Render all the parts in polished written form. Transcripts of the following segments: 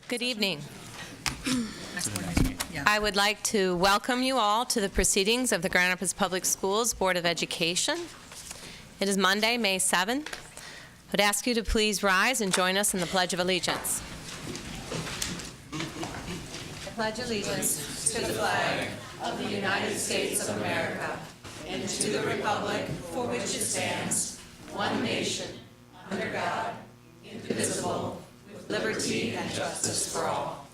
Good evening. I would like to welcome you all to the proceedings of the Grand Rapids Public Schools Board of Education. It is Monday, May 7th. I would ask you to please rise and join us in the Pledge of Allegiance. I pledge allegiance to the flag of the United States of America and to the republic for which it stands, one nation, under God, indivisible, with liberty and justice for all.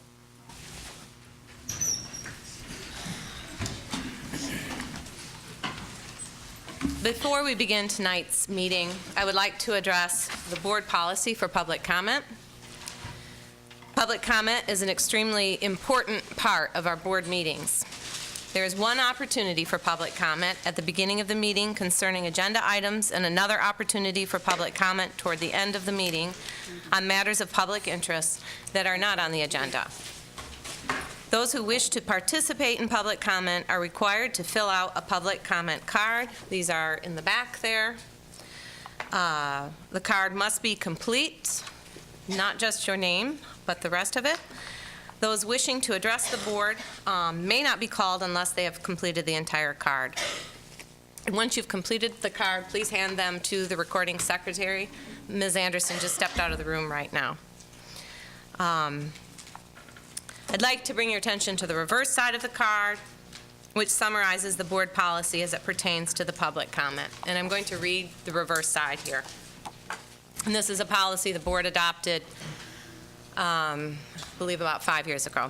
Before we begin tonight's meeting, I would like to address the board policy for public comment. Public comment is an extremely important part of our board meetings. There is one opportunity for public comment at the beginning of the meeting concerning agenda items and another opportunity for public comment toward the end of the meeting on matters of public interest that are not on the agenda. Those who wish to participate in public comment are required to fill out a public comment card. These are in the back there. The card must be complete, not just your name, but the rest of it. Those wishing to address the board may not be called unless they have completed the entire card. And once you've completed the card, please hand them to the recording secretary. Ms. Anderson just stepped out of the room right now. I'd like to bring your attention to the reverse side of the card, which summarizes the board policy as it pertains to the public comment. And I'm going to read the reverse side here. And this is a policy the board adopted, I believe about 5 years ago.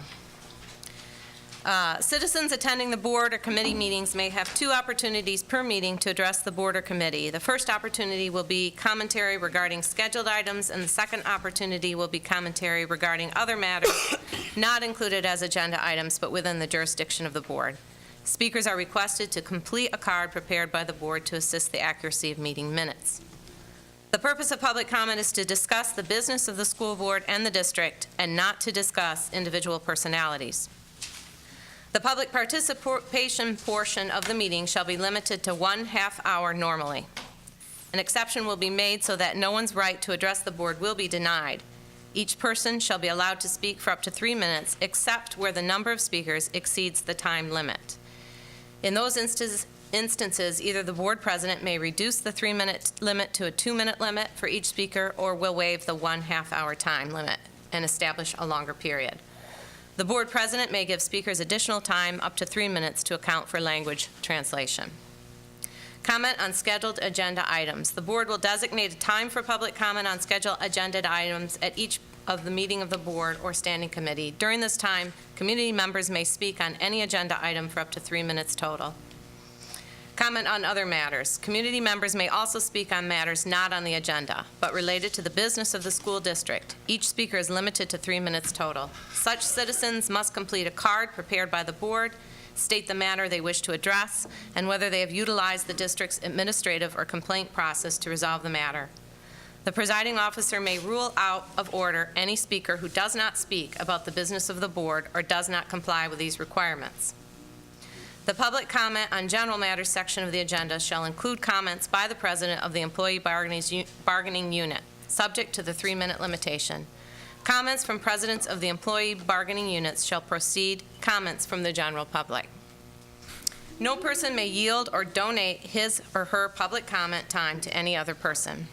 Citizens attending the board or committee meetings may have 2 opportunities per meeting to address the board or committee. The first opportunity will be commentary regarding scheduled items, and the second opportunity will be commentary regarding other matters not included as agenda items but within the jurisdiction of the board. Speakers are requested to complete a card prepared by the board to assist the accuracy of meeting minutes. The purpose of public comment is to discuss the business of the school board and the district and not to discuss individual personalities. The public participation portion of the meeting shall be limited to 1/2 hour normally. An exception will be made so that no one's right to address the board will be denied. Each person shall be allowed to speak for up to 3 minutes, except where the number of speakers exceeds the time limit. In those instances, either the board president may reduce the 3-minute limit to a 2-minute limit for each speaker or will waive the 1/2 hour time limit and establish a longer period. The board president may give speakers additional time up to 3 minutes to account for language translation. Comment on scheduled agenda items. The board will designate a time for public comment on scheduled agenda items at each of the meeting of the board or standing committee. During this time, community members may speak on any agenda item for up to 3 minutes total. Comment on other matters. Community members may also speak on matters not on the agenda, but related to the business of the school district. Each speaker is limited to 3 minutes total. Such citizens must complete a card prepared by the board, state the matter they wish to address, and whether they have utilized the district's administrative or complaint process to resolve the matter. The presiding officer may rule out of order any speaker who does not speak about the business of the board or does not comply with these requirements. The public comment on general matters section of the agenda shall include comments by the president of the employee bargaining unit, subject to the 3-minute limitation. Comments from presidents of the employee bargaining units shall precede comments from the general public. No person may yield or donate his or her public comment time to any other person.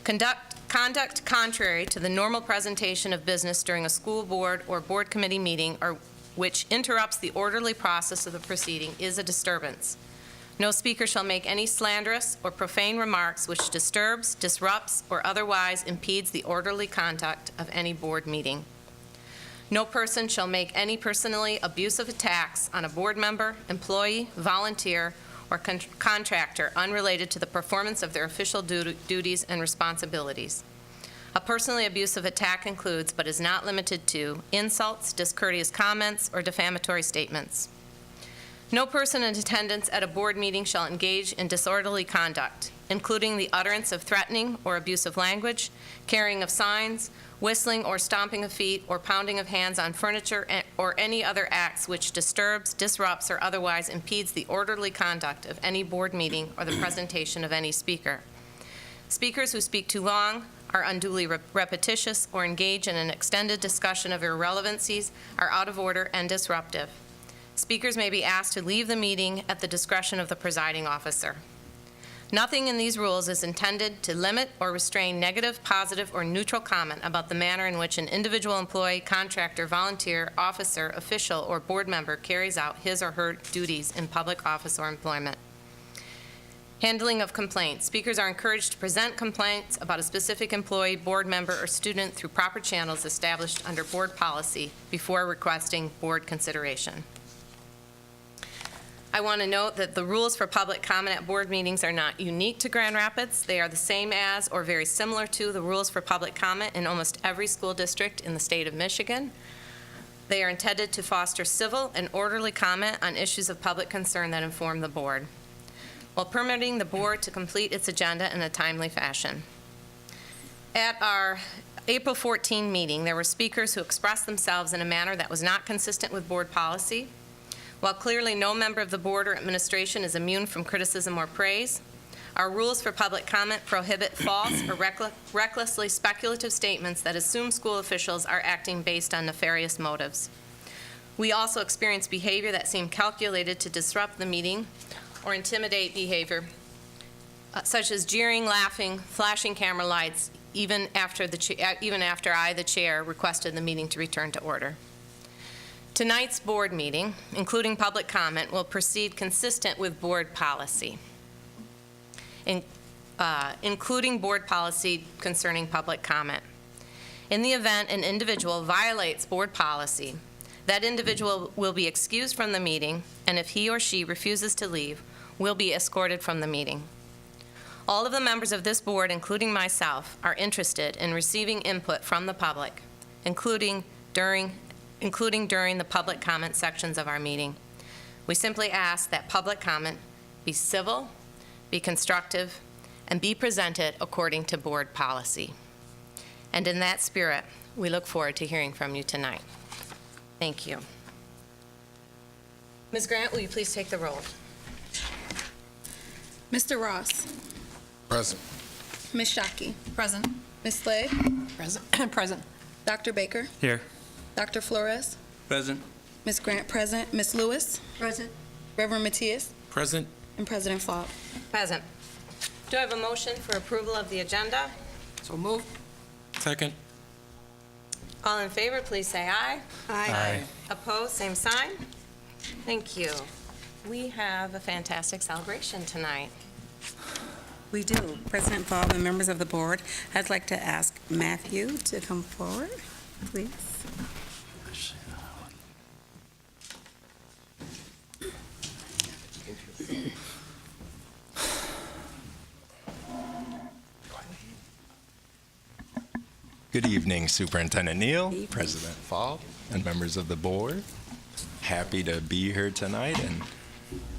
Conduct contrary to the normal presentation of business during a school board or board committee meeting or which interrupts the orderly process of the proceeding is a disturbance. No speaker shall make any slanderous or profane remarks which disturbs, disrupts, or otherwise impedes the orderly conduct of any board meeting. No person shall make any personally abusive attacks on a board member, employee, volunteer, or contractor unrelated to the performance of their official duties and responsibilities. A personally abusive attack includes, but is not limited to, insults, discourteous comments, or defamatory statements. No person in attendance at a board meeting shall engage in disorderly conduct, including the utterance of threatening or abusive language, carrying of signs, whistling or stomping of feet, or pounding of hands on furniture, or any other acts which disturbs, disrupts, or otherwise impedes the orderly conduct of any board meeting or the presentation of any speaker. Speakers who speak too long are unduly repetitious, or engage in an extended discussion of irrelevancies, are out of order and disruptive. Speakers may be asked to leave the meeting at the discretion of the presiding officer. Nothing in these rules is intended to limit or restrain negative, positive, or neutral comment about the manner in which an individual employee, contractor, volunteer, officer, official, or board member carries out his or her duties in public office or employment. Handling of complaints. Speakers are encouraged to present complaints about a specific employee, board member, or student through proper channels established under board policy before requesting board consideration. I want to note that the rules for public comment at board meetings are not unique to Grand Rapids. They are the same as or very similar to the rules for public comment in almost every school district in the state of Michigan. They are intended to foster civil and orderly comment on issues of public concern that inform the board, while permitting the board to complete its agenda in a timely fashion. At our April 14 meeting, there were speakers who expressed themselves in a manner that was not consistent with board policy. While clearly no member of the board or administration is immune from criticism or praise, our rules for public comment prohibit false or recklessly speculative statements that assume school officials are acting based on nefarious motives. We also experience behavior that seemed calculated to disrupt the meeting or intimidate behavior, such as jeering, laughing, flashing camera lights, even after I, the chair, requested the meeting to return to order. Tonight's board meeting, including public comment, will proceed consistent with board policy, including board policy concerning public comment. In the event an individual violates board policy, that individual will be excused from the meeting, and if he or she refuses to leave, will be escorted from the meeting. All of the members of this board, including myself, are interested in receiving input from the public, including during the public comment sections of our meeting. We simply ask that public comment be civil, be constructive, and be presented according to board policy. And in that spirit, we look forward to hearing from you tonight. Thank you. Ms. Grant, will you please take the roll? Mr. Ross. Present. Ms. Shockey. Present. Ms. Slade. Present. Present. Dr. Baker. Here. Dr. Flores. Present. Ms. Grant present. Ms. Lewis. Present. Reverend Matias. Present. And President Faulk. Present. Do I have a motion for approval of the agenda? So moved. Second. All in favor, please say aye. Aye. Opposed, same sign. Thank you. We have a fantastic celebration tonight. We do. President Faulk and members of the board, I'd like to ask Matthew to come forward, please. Good evening, Superintendent Neal, President Faulk, and members of the board. Happy to be here tonight and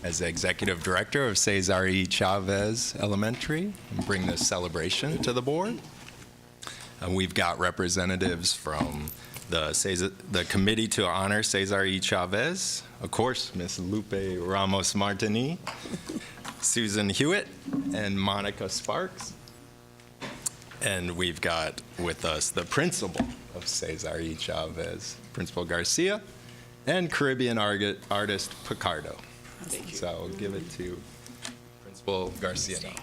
as the Executive Director of Cesar E. Chavez Elementary and bring this celebration to the board. We've got representatives from the Committee to Honor Cesar E. Chavez, of course, Ms. Lupe Ramos Martini, Susan Hewitt, and Monica Sparks. And we've got with us the principal of Cesar E. Chavez, Principal Garcia, and Caribbean artist Picardo. So I'll give it to Principal Garcia now.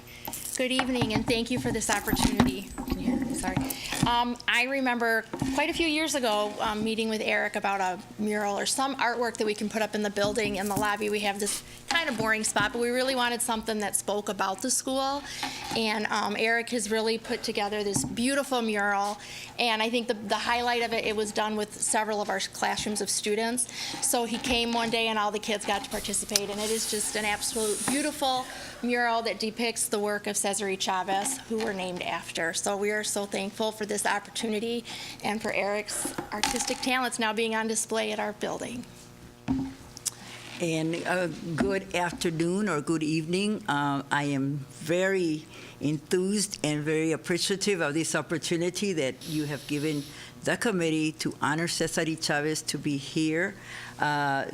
Good evening, and thank you for this opportunity. Can you hear me? Sorry. I remember quite a few years ago meeting with Eric about a mural or some artwork that we can put up in the building. In the lobby, we have this kind of boring spot, but we really wanted something that spoke about the school. And Eric has really put together this beautiful mural. And I think the highlight of it, it was done with several of our classrooms of students. So he came one day and all the kids got to participate. And it is just an absolute beautiful mural that depicts the work of Cesar E. Chavez, who we're named after. So we are so thankful for this opportunity and for Eric's artistic talents now being on display at our building. And good afternoon or good evening. I am very enthused and very appreciative of this opportunity that you have given the committee to honor Cesar E. Chavez to be here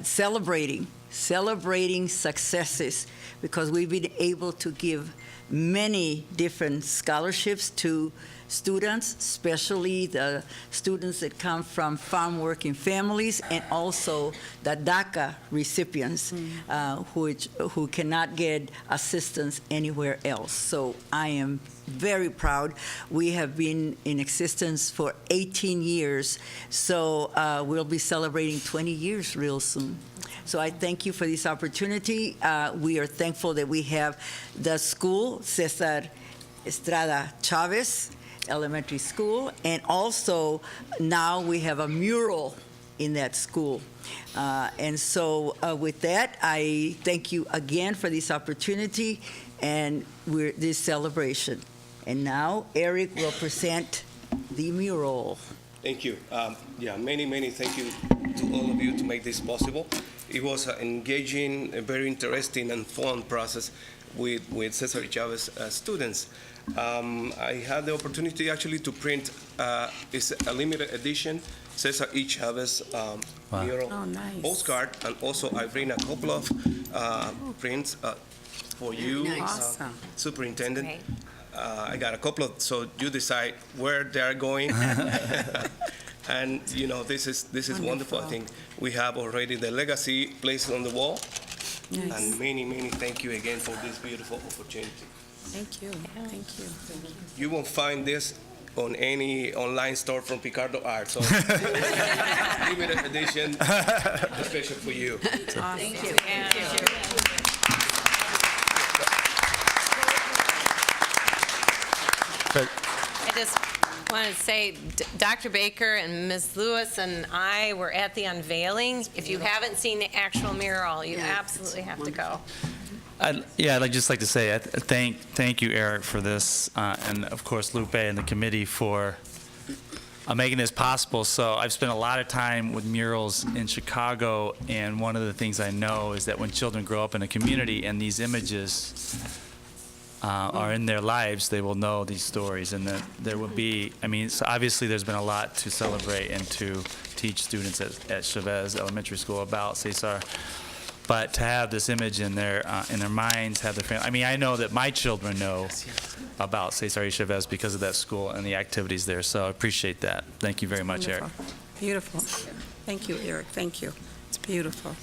celebrating celebrating successes, because we've been able to give many different scholarships to students, especially the students that come from farm-working families, and also the DACA recipients who cannot get assistance anywhere else. So I am very proud. We have been in existence for 18 years, so we'll be celebrating 20 years real soon. So I thank you for this opportunity. We are thankful that we have the school, Cesar Estrada Chavez Elementary School, and also now we have a mural in that school. And so with that, I thank you again for this opportunity and this celebration. And now Eric will present the mural. Thank you. Many thank you to all of you to make this possible. It was an engaging, a very interesting and fun process with Cesar Chavez students. I had the opportunity actually to print it's a limited edition Cesar E. Chavez mural postcard, and also I bring a couple of prints for you, Awesome. Superintendent. I got a couple of, so you decide where they're going. And you know, this is wonderful. I think we have already the legacy placed on the wall. Nice. And many thank you again for this beautiful opportunity. Thank you. Thank you. You won't find this on any online store from Picardo Art. So limited edition, special for you. Thank you. I just want to say, Dr. Baker and Ms. Lewis and I were at the unveiling. If you haven't seen the actual mural, you absolutely have to go. I'd just like to say thank you, Eric, for this, and of course Lupe and the committee for making this possible. So I've spent a lot of time with murals in Chicago, and one of the things I know is that when children grow up in a community and these images are in their lives, they will know these stories, and that there will be, so obviously there's been a lot to celebrate and to teach students at Chavez Elementary School about Cesar. But to have this image in their minds, have their family. I know that my children know about Cesar E. Chavez because of that school and the activities there. So I appreciate that. Thank you very much, Eric. Beautiful. Thank you, Eric. Thank you. It's beautiful.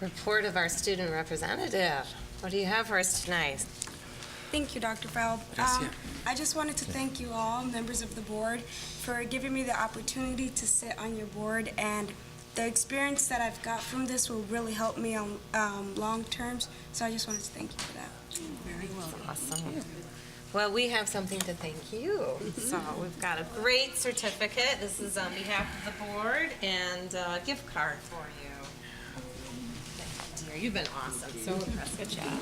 Report of our student representative. What do you have for us tonight? Thank you, Dr. Falb. I just wanted to thank you all, members of the board, for giving me the opportunity to sit on your board, and the experience that I've got from this will really help me on long terms, so I just wanted to thank you for that. Very well. Awesome. Well, we have something to thank you. So we've got a great certificate. This is on behalf of the board, and a gift card for you. Dear, you've been awesome. So impressed. Good job.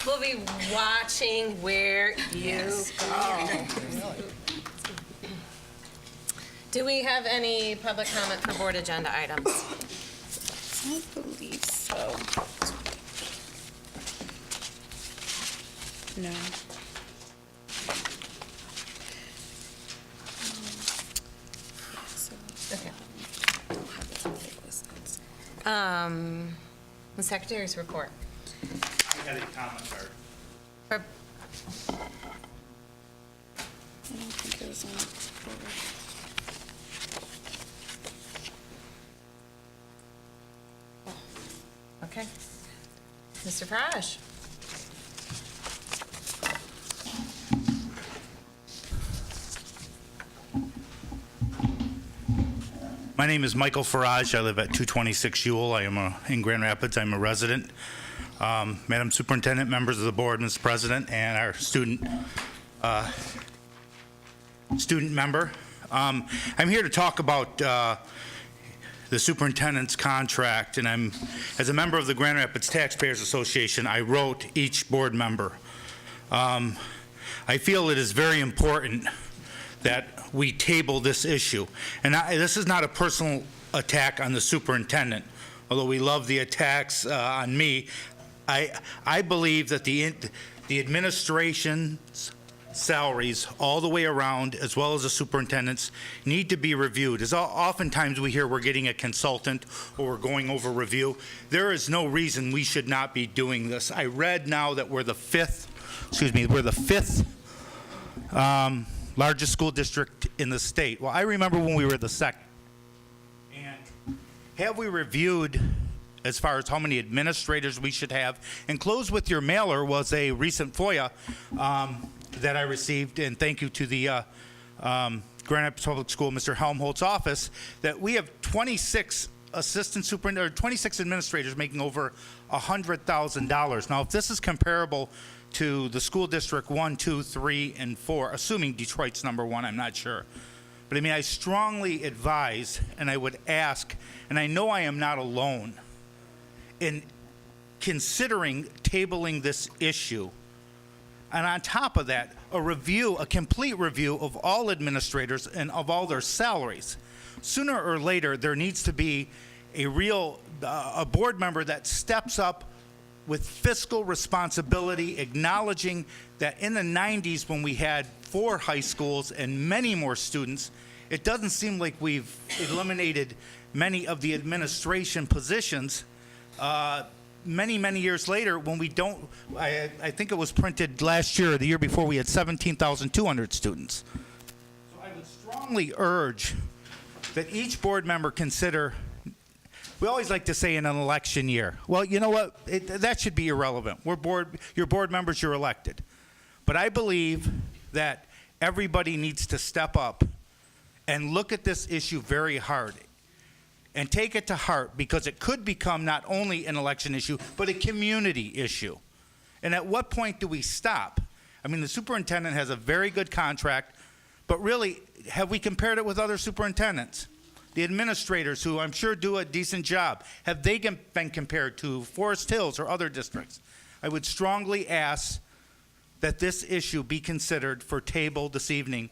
We'll be watching where you go. Do we have any public comment for board agenda items? I believe so. No. Okay. The secretary's report. I had a comment card. I don't think it was on the board. Okay. Mr. Farage. My name is Michael Farage. I live at 226 Ewell. I am in Grand Rapids. I'm a resident. Madam Superintendent, members of the board, Mr. President, and our student member. I'm here to talk about the superintendent's contract, and as a member of the Grand Rapids Taxpayers Association, I wrote each board member. I feel it is very important that we table this issue. And this is not a personal attack on the superintendent, although we love the attacks on me. I believe that the administration's salaries all the way around, as well as the superintendents, need to be reviewed. As oftentimes we hear we're getting a consultant or we're going over review, there is no reason we should not be doing this. I read now that we're the fifth largest school district in the state. Well, I remember when we were the second. And have we reviewed as far as how many administrators we should have? Enclosed with your mailer was a recent FOIA that I received, and thank you to the Grand Rapids Public School, Mr. Helmholtz's office, that we have 26 assistant superintendent, or 26 administrators making over $100,000. Now, if this is comparable to the school district 1, 2, 3, and 4, assuming Detroit's number 1, I'm not sure. But I mean, I strongly advise, and I would ask, and I know I am not alone in considering tabling this issue. And on top of that, a complete review of all administrators and of all their salaries. Sooner or later, there needs to be a board member that steps up with fiscal responsibility, acknowledging that in the 90s, when we had 4 high schools and many more students, it doesn't seem like we've eliminated many of the administration positions. Many years later, when we don't, I think it was printed last year or the year before, we had 17,200 students. So I would strongly urge that each board member consider, we always like to say in an election year, well, you know what, that should be irrelevant. You're board members, you're elected. But I believe that everybody needs to step up and look at this issue very hard and take it to heart, because it could become not only an election issue, but a community issue. And at what point do we stop? I mean, the superintendent has a very good contract, but really, have we compared it with other superintendents? The administrators, who I'm sure do a decent job, have they been compared to Forest Hills or other districts? I would strongly ask that this issue be considered for table this evening,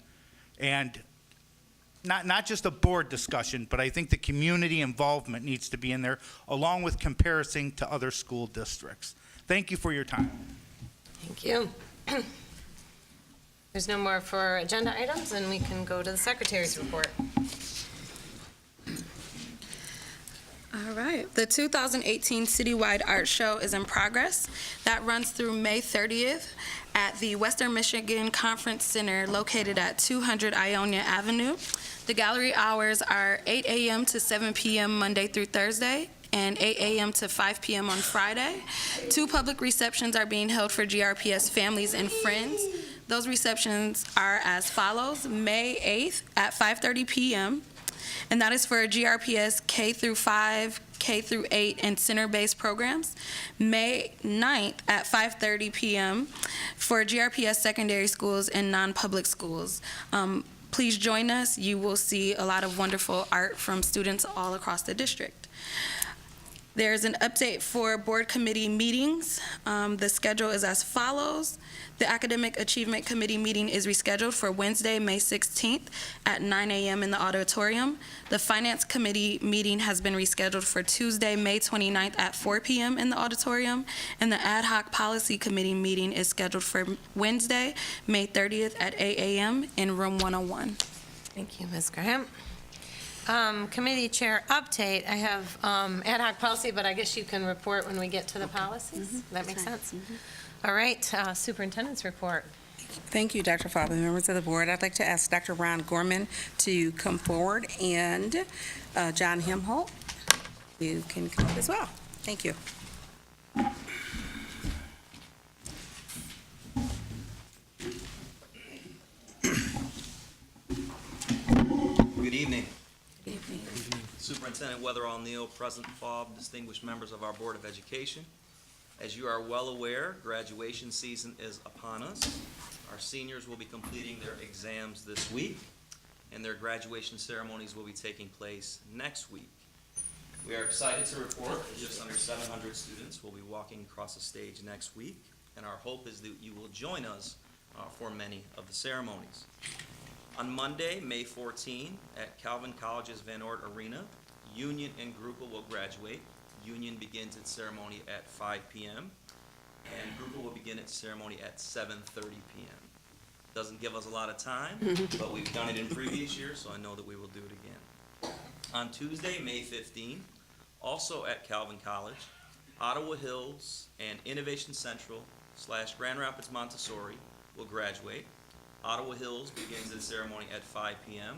and not just a board discussion, but I think the community involvement needs to be in there, along with comparison to other school districts. Thank you for your time. Thank you. There's no more for agenda items, and we can go to the secretary's report. All right. The 2018 Citywide Art Show is in progress. That runs through May 30th at the Western Michigan Conference Center located at 200 Ionia Avenue. The gallery hours are 8 a.m. to 7 p.m. Monday through Thursday, and 8 a.m. to 5 p.m. on Friday. 2 public receptions are being held for GRPS families and friends. Those receptions are as follows: May 8th at 5:30 p.m., and that is for GRPS K through 5, K through 8, and center-based programs. May 9th at 5:30 p.m. for GRPS secondary schools and non-public schools. Please join us. You will see a lot of wonderful art from students all across the district. There's an update for board committee meetings. The schedule is as follows. The Academic Achievement Committee meeting is rescheduled for Wednesday, May 16th at 9 a.m. in the auditorium. The Finance Committee meeting has been rescheduled for Tuesday, May 29th at 4 p.m. in the auditorium. And the Ad Hoc Policy Committee meeting is scheduled for Wednesday, May 30th at 8 a.m. in room 101. Thank you, Ms. Graham. Committee chair update. I have ad hoc policy, but I guess you can report when we get to the policies. That makes sense? All right, superintendent's report. Thank you, Dr. Faber. Members of the board, I'd like to ask Dr. Ron Gorman to come forward, and John Hemholt, you can come up as well. Thank you. Good evening. Superintendent Weatherall Neal, President Faub, distinguished members of our Board of Education. As you are well aware, graduation season is upon us. Our seniors will be completing their exams this week, and their graduation ceremonies will be taking place next week. We are excited to report that just under 700 students will be walking across the stage next week, and our hope is that you will join us for many of the ceremonies. On Monday, May 14, at Calvin College's Van Ort Arena, Union and Gruppe will graduate. Union begins its ceremony at 5 p.m., and Gruppe will begin its ceremony at 7:30 p.m. Doesn't give us a lot of time, but we've done it in previous years, so I know that we will do it again. On Tuesday, May 15, also at Calvin College, Ottawa Hills and Innovation Central / Grand Rapids Montessori will graduate. Ottawa Hills begins its ceremony at 5 p.m.,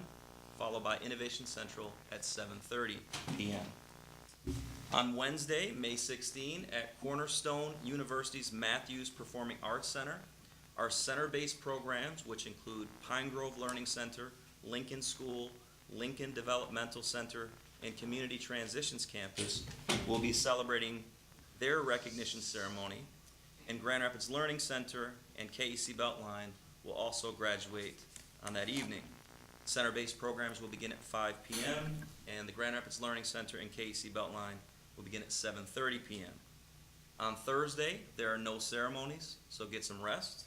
followed by Innovation Central at 7:30 p.m. On Wednesday, May 16, at Cornerstone University's Matthews Performing Arts Center, our center-based programs, which include Pine Grove Learning Center, Lincoln School, Lincoln Developmental Center, and Community Transitions Campus, will be celebrating their recognition ceremony, and Grand Rapids Learning Center and KEC Beltline will also graduate on that evening. Center-based programs will begin at 5 p.m., and the Grand Rapids Learning Center and KEC Beltline will begin at 7:30 p.m. On Thursday, there are no ceremonies, so get some rest.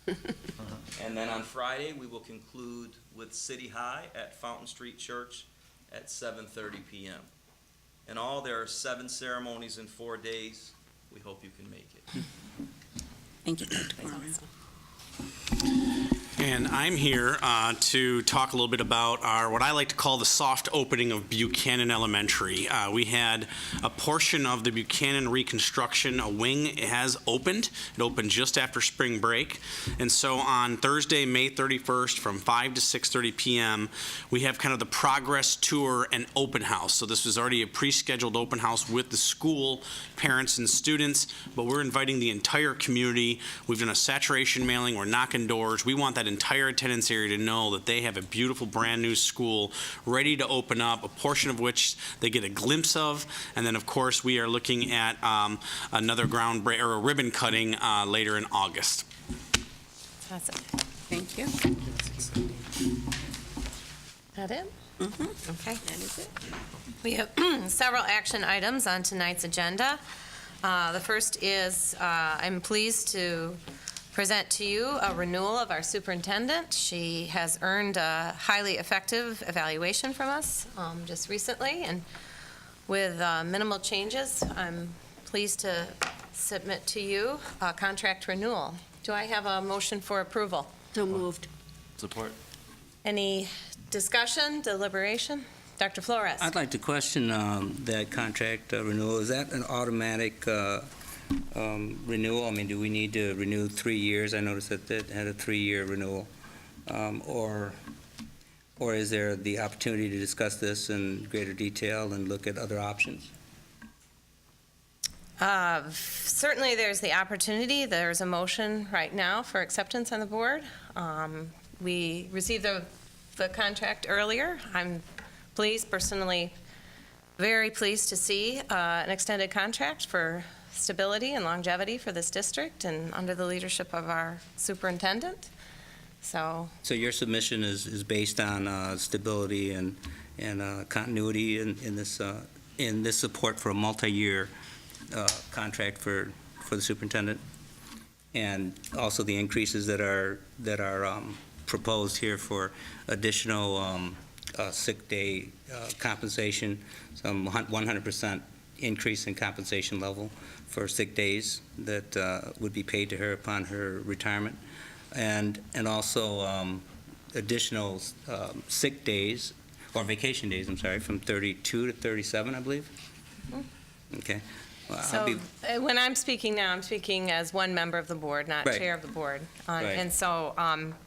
And then on Friday, we will conclude with City High at Fountain Street Church at 7:30 p.m. In all, there are 7 ceremonies in 4 days. We hope you can make it. Thank you, Dr. Gorman. And I'm here to talk a little bit about our, what I like to call the soft opening of Buchanan Elementary. We had a portion of the Buchanan reconstruction, a wing has opened. It opened just after spring break. And so on Thursday, May 31st, from 5 to 6:30 p.m., we have kind of the progress tour and open house. So this was already a pre-scheduled open house with the school, parents, and students, but we're inviting the entire community. We've done a saturation mailing, we're knocking doors. We want that entire attendance area to know that they have a beautiful brand new school ready to open up, a portion of which they get a glimpse of. And then, of course, we are looking at another or a ribbon cutting later in August. That's it. Thank you. That it? Mm-hmm. Okay. That is it. We have several action items on tonight's agenda. The first is I'm pleased to present to you a renewal of our superintendent. She has earned a highly effective evaluation from us just recently, and with minimal changes, I'm pleased to submit to you a contract renewal. Do I have a motion for approval? So moved. Support. Any discussion, deliberation? Dr. Flores? I'd like to question that contract renewal. Is that an automatic renewal? I mean, do we need to renew 3 years? I noticed that it had a 3-year renewal. Or is there the opportunity to discuss this in greater detail and look at other options? Certainly, there's the opportunity. There's a motion right now for acceptance on the board. We received the contract earlier. I'm pleased, personally, very pleased to see an extended contract for stability and longevity for this district and under the leadership of our superintendent. So your submission is based on stability and continuity in this support for a multi-year contract for the superintendent, and also the increases that are proposed here for additional sick day compensation, some 100% increase in compensation level for sick days that would be paid to her upon her retirement, and also additional sick days, or vacation days, I'm sorry, from 32 to 37, I believe. Okay. Well, So when I'm speaking now, I'm speaking as one member of the board, not Right. chair of the board. Right. And so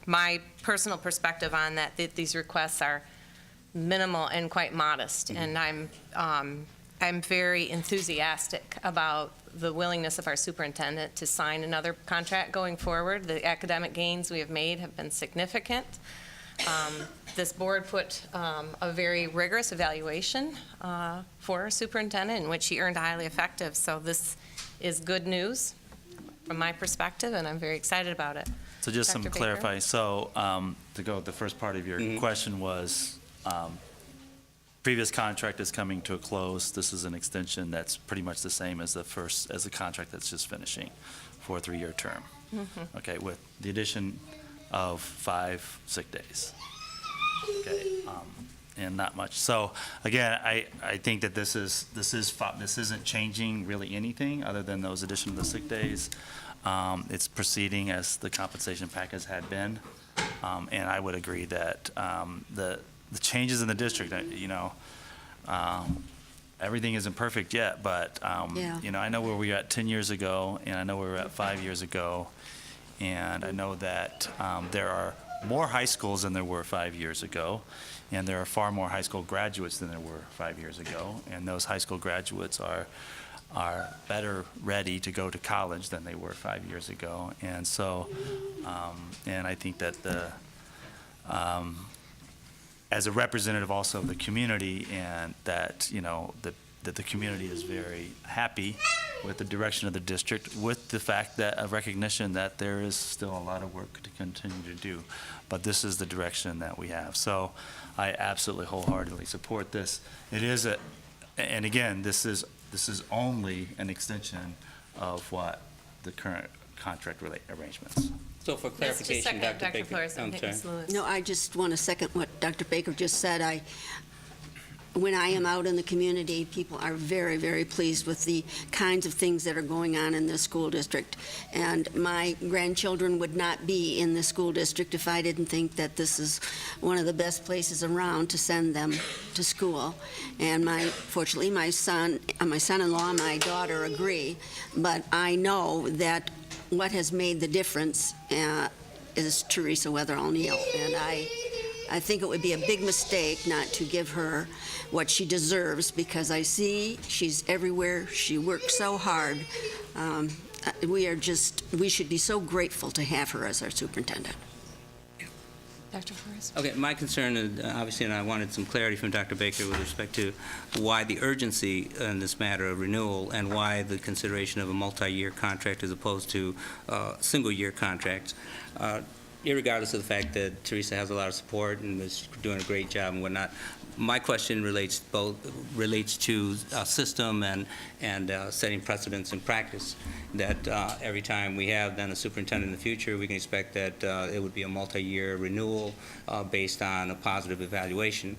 my personal perspective on that, these requests are minimal and quite modest. Mm-hmm. And I'm very enthusiastic about the willingness of our superintendent to sign another contract going forward. The academic gains we have made have been significant. This board put a very rigorous evaluation for our superintendent in which he earned highly effective. So this is good news from my perspective, and I'm very excited about it. So just some Dr. Baker? clarify. So to go with the first part of your question was, previous contract is coming to a close. This is an extension that's pretty much the same as the contract that's just finishing for a 3-year term. Okay, with the addition of 5 sick days. Okay, and not much. So again, I think that this isn't changing really anything other than those addition of the sick days. It's proceeding as the compensation package had been. And I would agree that the changes in the district, everything isn't perfect yet, but, I know where we were at 10 years ago, and I know where we were at 5 years ago, and I know that there are more high schools than there were 5 years ago, and there are far more high school graduates than there were 5 years ago, and those high school graduates are better ready to go to college than they were 5 years ago. And so, and I think that as a representative also of the community, and that, that the community is very happy with the direction of the district, with the fact that a recognition that there is still a lot of work to continue to do. But this is the direction that we have. So I absolutely wholeheartedly support this. It is and again, this is only an extension of what the current contract arrangements. So for clarification, Dr. Baker. Flores, and I'm sorry. Ms. Lewis. No, I just want to second what Dr. Baker just said. When I am out in the community, people are very, very pleased with the kinds of things that are going on in the school district. And my grandchildren would not be in the school district if I didn't think that this is one of the best places around to send them to school. And fortunately, my son-in-law and my daughter agree. But I know that what has made the difference is Teresa Weatherall Neal. And I think it would be a big mistake not to give her what she deserves, because I see she's everywhere. She works so hard. We should be so grateful to have her as our superintendent. Dr. Flores? Okay, my concern is, obviously, and I wanted some clarity from Dr. Baker with respect to why the urgency in this matter of renewal, and why the consideration of a multi-year contract as opposed to single-year contracts. Irregardless of the fact that Teresa has a lot of support and is doing a great job and whatnot, my question relates to system and setting precedents in practice. That every time we have then a superintendent in the future, we can expect that it would be a multi-year renewal based on a positive evaluation.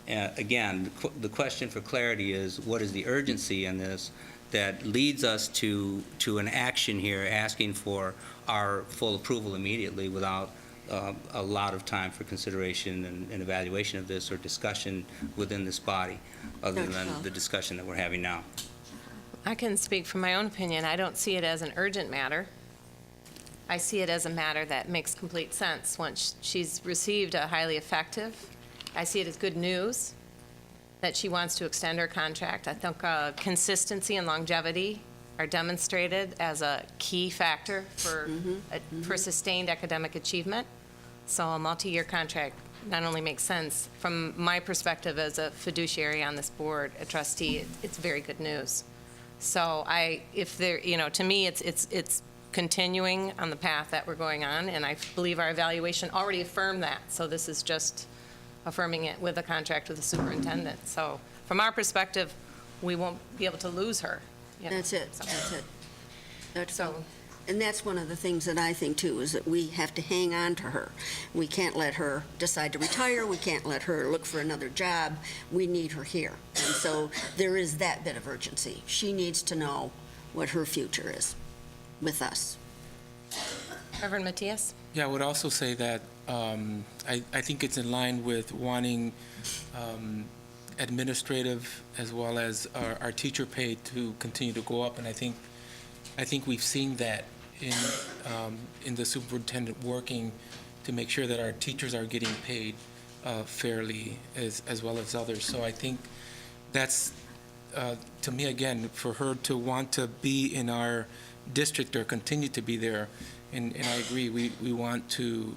Again, the question for clarity is, what is the urgency in this that leads us to an action here asking for our full approval immediately without a lot of time for consideration and evaluation of this or discussion within this body, other than the discussion that we're having now? I can speak from my own opinion. I don't see it as an urgent matter. I see it as a matter that makes complete sense. Once she's received a highly effective, I see it as good news that she wants to extend her contract. I think consistency and longevity are demonstrated as a key factor for sustained academic achievement. So a multi-year contract not only makes sense, from my perspective as a fiduciary on this board, a trustee, it's very good news. So to me, it's continuing on the path that we're going on, and I believe our evaluation already affirmed that. So this is just affirming it with a contract with the superintendent. So from our perspective, we won't be able to lose her. That's it. And that's one of the things that I think, too, is that we have to hang on to her. We can't let her decide to retire. We can't let her look for another job. We need her here. And so there is that bit of urgency. She needs to know what her future is with us. Reverend Matias? Yeah, I would also say that I think it's in line with wanting administrative as well as our teacher pay to continue to go up, and I think we've seen that in the superintendent working to make sure that our teachers are getting paid fairly as well as others. So I think that's, to me, again, for her to want to be in our district or continue to be there, and I agree, we want to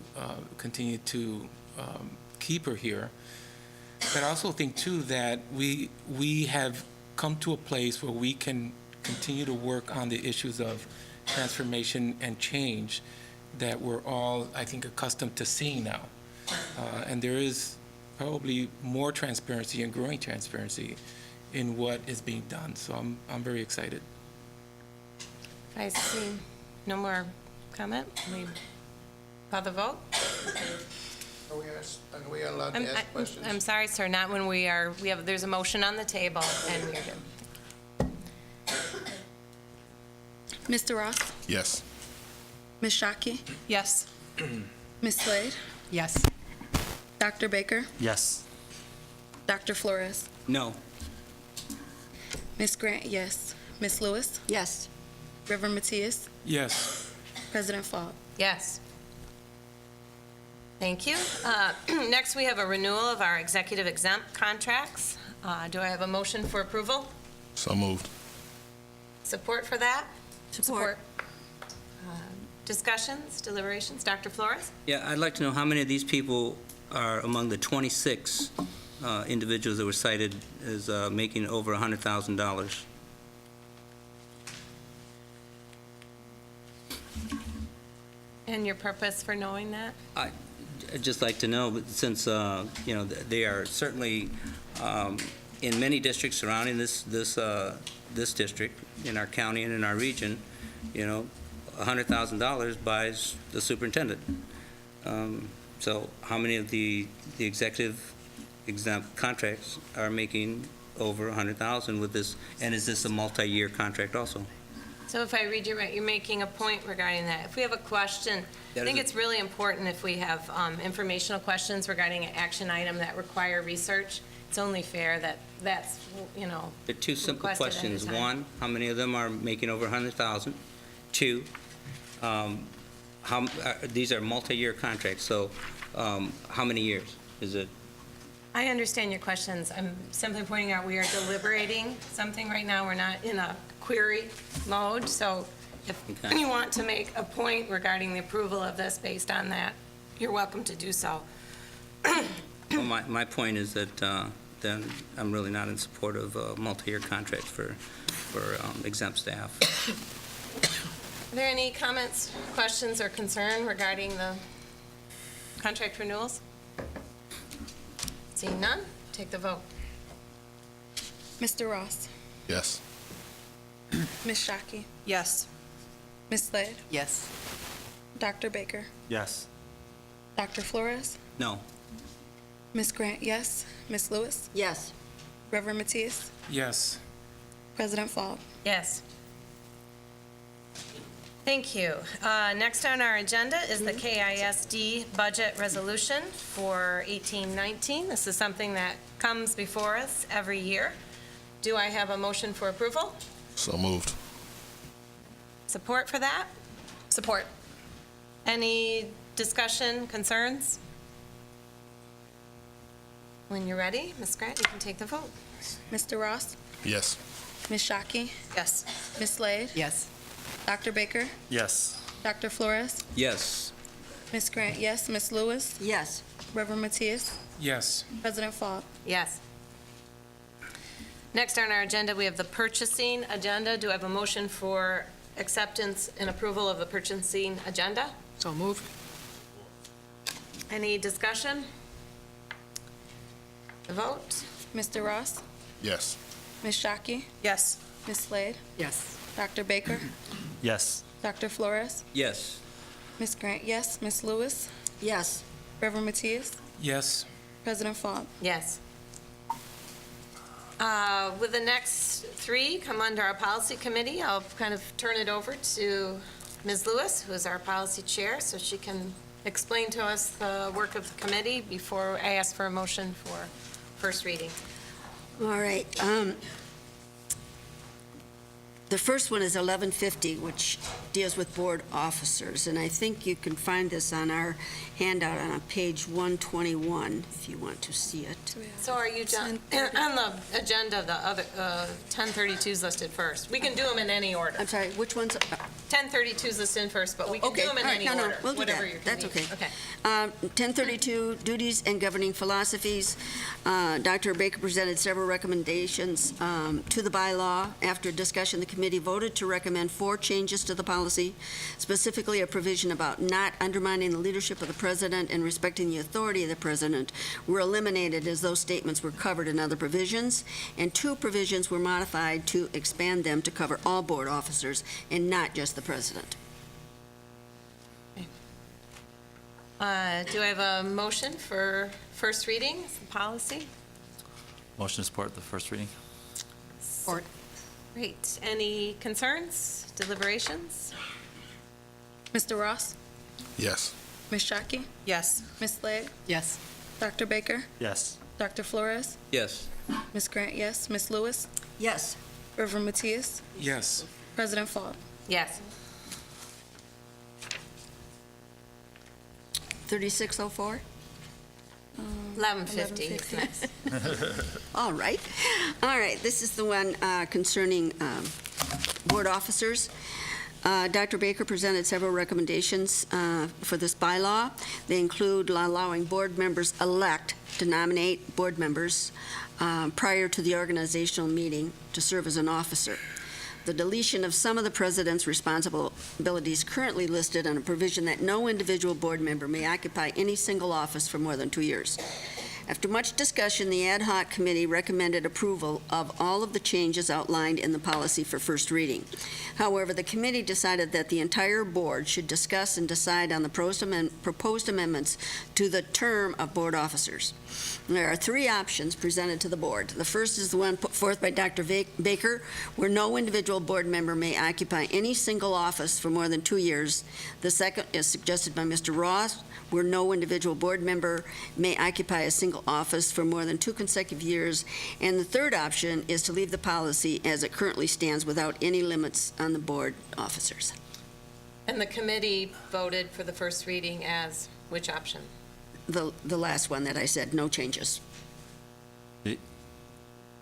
continue to keep her here. But I also think, too, that we have come to a place where we can continue to work on the issues of transformation and change that we're all, I think, accustomed to seeing now. And there is probably more transparency and growing transparency in what is being done. So I'm very excited. I see no more comment. We call the vote? Are we allowed to ask questions? I'm sorry, sir, not when there's a motion on the table, and we're good. Mr. Ross? Yes. Ms. Shockey? Yes. Ms. Slade? Yes. Dr. Baker, Yes. Dr. Flores, No. Ms. Grant, yes. Ms. Lewis, Yes. Reverend Matias, Yes. President Faub. Yes. Thank you. Next, we have a renewal of our executive exempt contracts. Do I have a motion for approval? So moved. Support for that? Support. Discussions, deliberations? Dr. Flores? Yeah, I'd like to know how many of these people are among the 26 individuals that were cited as making over $100,000. And your purpose for knowing that? I'd just like to know, but since, they are certainly in many districts surrounding this district, in our county and in our region, $100,000 buys the superintendent. So how many of the executive exempt contracts are making over $100,000 with this? And is this a multi-year contract also? So if I read you right, you're making a point regarding that. If we have a question, I think it's really important if we have informational questions regarding an action item that require research, it's only fair that that's, There are two simple requested ahead of questions. time. One, how many of them are making over $100,000? Two, these are multi-year contracts, so how many years? Is it? I understand your questions. I'm simply pointing out we are deliberating something right now. We're not in a query mode, so if Okay. you want to make a point regarding the approval of this based on that, you're welcome to do so. Well, my point is that then I'm really not in support of multi-year contracts for exempt staff. Are there any comments, questions, or concern regarding the contract renewals? Seeing none, take the vote. Mr. Ross, Yes. Ms. Shockey, Yes. Ms. Slade, Yes. Dr. Baker, Yes. Dr. Flores, No. Ms. Grant, yes. Ms. Lewis, Yes. Reverend Matias, Yes. President Faub. Yes. Thank you. Next on our agenda is the KISD budget resolution for 1819. This is something that comes before us every year. Do I have a motion for approval? So moved. Support for that? Support. Any discussion, concerns? When you're ready, Ms. Grant, you can take the vote. Mr. Ross, Yes. Ms. Shockey, Yes. Ms. Slade, Yes. Dr. Baker, Yes. Dr. Flores, Yes. Ms. Grant, yes. Ms. Lewis, Yes. Reverend Matias, Yes. President Faub. Yes. Next on our agenda, we have the purchasing agenda. Do I have a motion for acceptance and approval of the purchasing agenda? So moved. Any discussion? The vote? Mr. Ross, Yes. Ms. Shockey, Yes. Ms. Slade, Yes. Dr. Baker, Yes. Dr. Flores, Yes. Ms. Grant, yes. Ms. Lewis, Yes. Reverend Matias, Yes. President Faub. Yes. With the next three come under our policy committee, I'll kind of turn it over to Ms. Lewis, who is our policy chair, so she can explain to us the work of the committee before I ask for a motion for first reading. All right. The first one is 1150, which deals with board officers, and I think you can find this on our handout on page 121, if you want to see it. So are you done? On the agenda, the other 1032 is listed first. We can do them in any order. I'm sorry, which one's? 1032 is listed in first, but we can do them in any all right, order. we'll do whatever that. you're That's okay. convenient. 1032, duties and governing philosophies. Dr. Baker presented several recommendations to the bylaw. After discussion, the committee voted to recommend 4 changes to the policy, specifically a provision about not undermining the leadership of the president and respecting the authority of the president were eliminated as those statements were covered in other provisions, and 2 provisions were modified to expand them to cover all board officers and not just the president. Do I have a motion for first reading, policy? Motion to support the first reading. Support. Great. Any concerns, deliberations? Mr. Ross, Yes. Ms. Shockey? Yes. Ms. Slade? Yes. Dr. Baker? Yes. Dr. Flores? Yes. Ms. Grant, yes. Ms. Lewis? Yes. Reverend Matias? Yes. President Faub? Yes. 3604? 11:50. All right. All right, this is the one concerning board officers. Dr. Baker presented several recommendations for this bylaw. They include allowing board members-elect to nominate board members prior to the organizational meeting to serve as an officer. The deletion of some of the president's responsibilities currently listed on a provision that no individual board member may occupy any single office for more than 2 years. After much discussion, the ad hoc committee recommended approval of all of the changes outlined in the policy for first reading. However, the committee decided that the entire board should discuss and decide on the proposed amendments to the term of board officers. There are 3 options presented to the board. The first is the one put forth by Dr. Baker, where no individual board member may occupy any single office for more than 2 years. The second is suggested by Mr. Ross, where no individual board member may occupy a single office for more than 2 consecutive years. And the third option is to leave the policy as it currently stands without any limits on the board officers. And the committee voted for the first reading as which option? The last one that I said, no changes.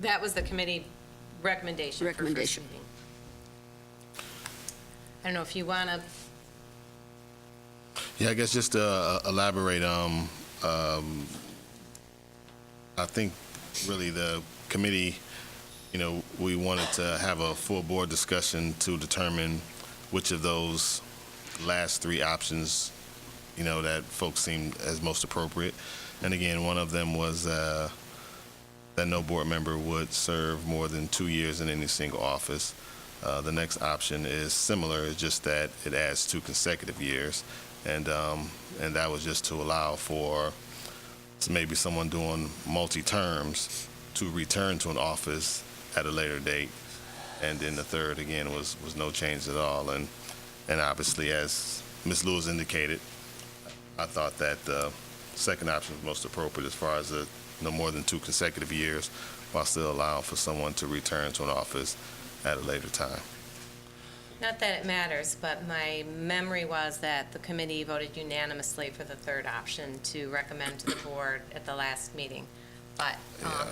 That was the committee recommendation. Recommendation. For first reading. I don't know if you want to. Yeah, I guess just to elaborate, I think really the committee, we wanted to have a full board discussion to determine which of those last 3 options, that folks seemed as most appropriate. And again, one of them was that no board member would serve more than 2 years in any single office. The next option is similar, it's just that it adds 2 consecutive years. And that was just to allow for maybe someone doing multi-terms to return to an office at a later date. And then the third, again, was no change at all. And obviously, as Ms. Lewis indicated, I thought that the second option was most appropriate as far as no more than 2 consecutive years, while still allowing for someone to return to an office at a later time. Not that it matters, but my memory was that the committee voted unanimously for the third option to recommend to the board at the last meeting. But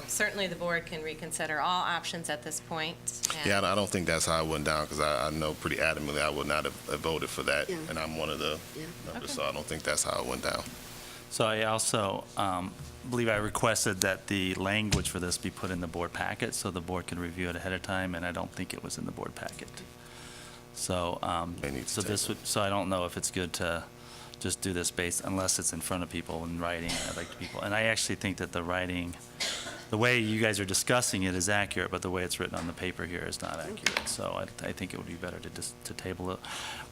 certainly the board can reconsider all options at this point. Yeah, I don't think that's how it went down, because I know pretty adamantly I would not have voted for that, Yeah. and I'm one of the members, so I don't think that's how it went down. So I also believe I requested that the language for this be put in the board packet so the board can review it ahead of time, and I don't think it was in the board packet. So, so I don't know if it's good to just do this unless it's in front of people in writing. I'd like people, and I actually think that the writing, the way you guys are discussing it is accurate, but the way it's written on the paper here is not accurate. So I think it would be better to table it.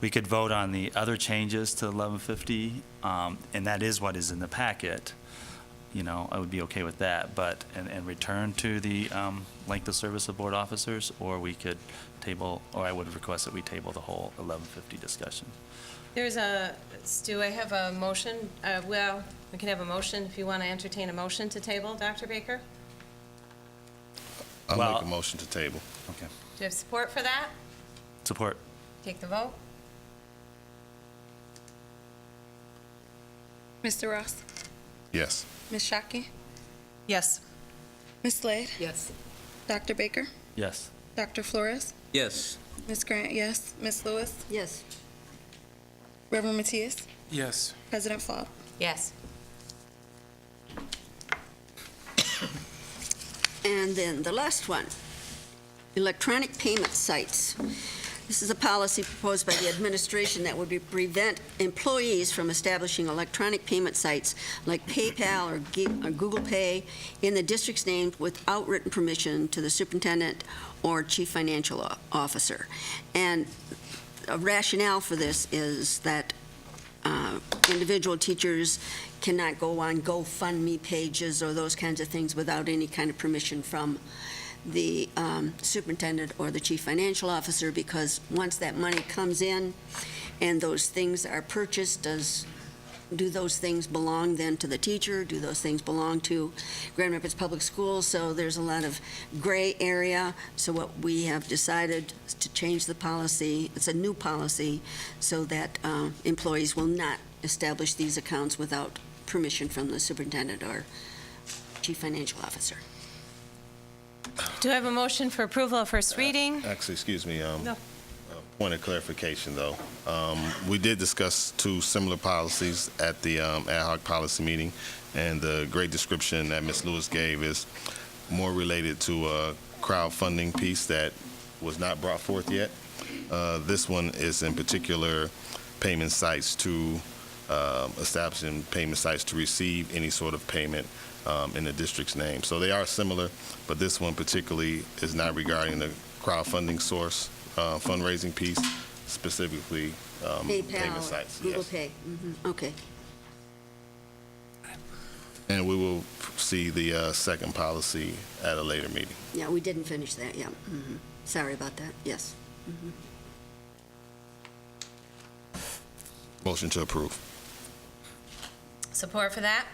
We could vote on the other changes to 1150, and that is what is in the packet. I would be okay with that, but, and return to the length of service of board officers, or we could table, or I would request that we table the whole 1150 discussion. Do I have a motion? Well, we can have a motion if you want to entertain a motion to table, Dr. Baker. I'll make a motion to table. Okay. Do you have support for that? Support. Take the vote. Mr. Ross? Yes. Ms. Shockey? Yes. Ms. Slade? Yes. Dr. Baker? Yes. Dr. Flores? Yes. Ms. Grant, yes. Ms. Lewis? Yes. Reverend Matias? Yes. President Faub? Yes. And then the last one, electronic payment sites. This is a policy proposed by the administration that would prevent employees from establishing electronic payment sites like PayPal or Google Pay in the district's name without written permission to the superintendent or chief financial officer. And a rationale for this is that individual teachers cannot go on GoFundMe pages or those kinds of things without any kind of permission from the superintendent or the chief financial officer, because once that money comes in and those things are purchased, as do those things belong then to the teacher? Do those things belong to Grand Rapids Public Schools? So there's a lot of gray area. So what we have decided is to change the policy. It's a new policy so that employees will not establish these accounts without permission from the superintendent or chief financial officer. Do I have a motion for approval of first reading? Actually, excuse me, No. point of clarification, though. We did discuss two similar policies at the ad hoc policy meeting, and the great description that Ms. Lewis gave is more related to a crowdfunding piece that was not brought forth yet. This one is in particular payment sites to establishing payment sites to receive any sort of payment in the district's name. So they are similar, but this one particularly is not regarding the crowdfunding source fundraising piece, specifically payment PayPal, sites. Google Yes. Pay. Okay. And we will see the second policy at a later meeting. Yeah, we didn't finish that, yeah. Sorry about that, yes. Motion to approve. Support for that?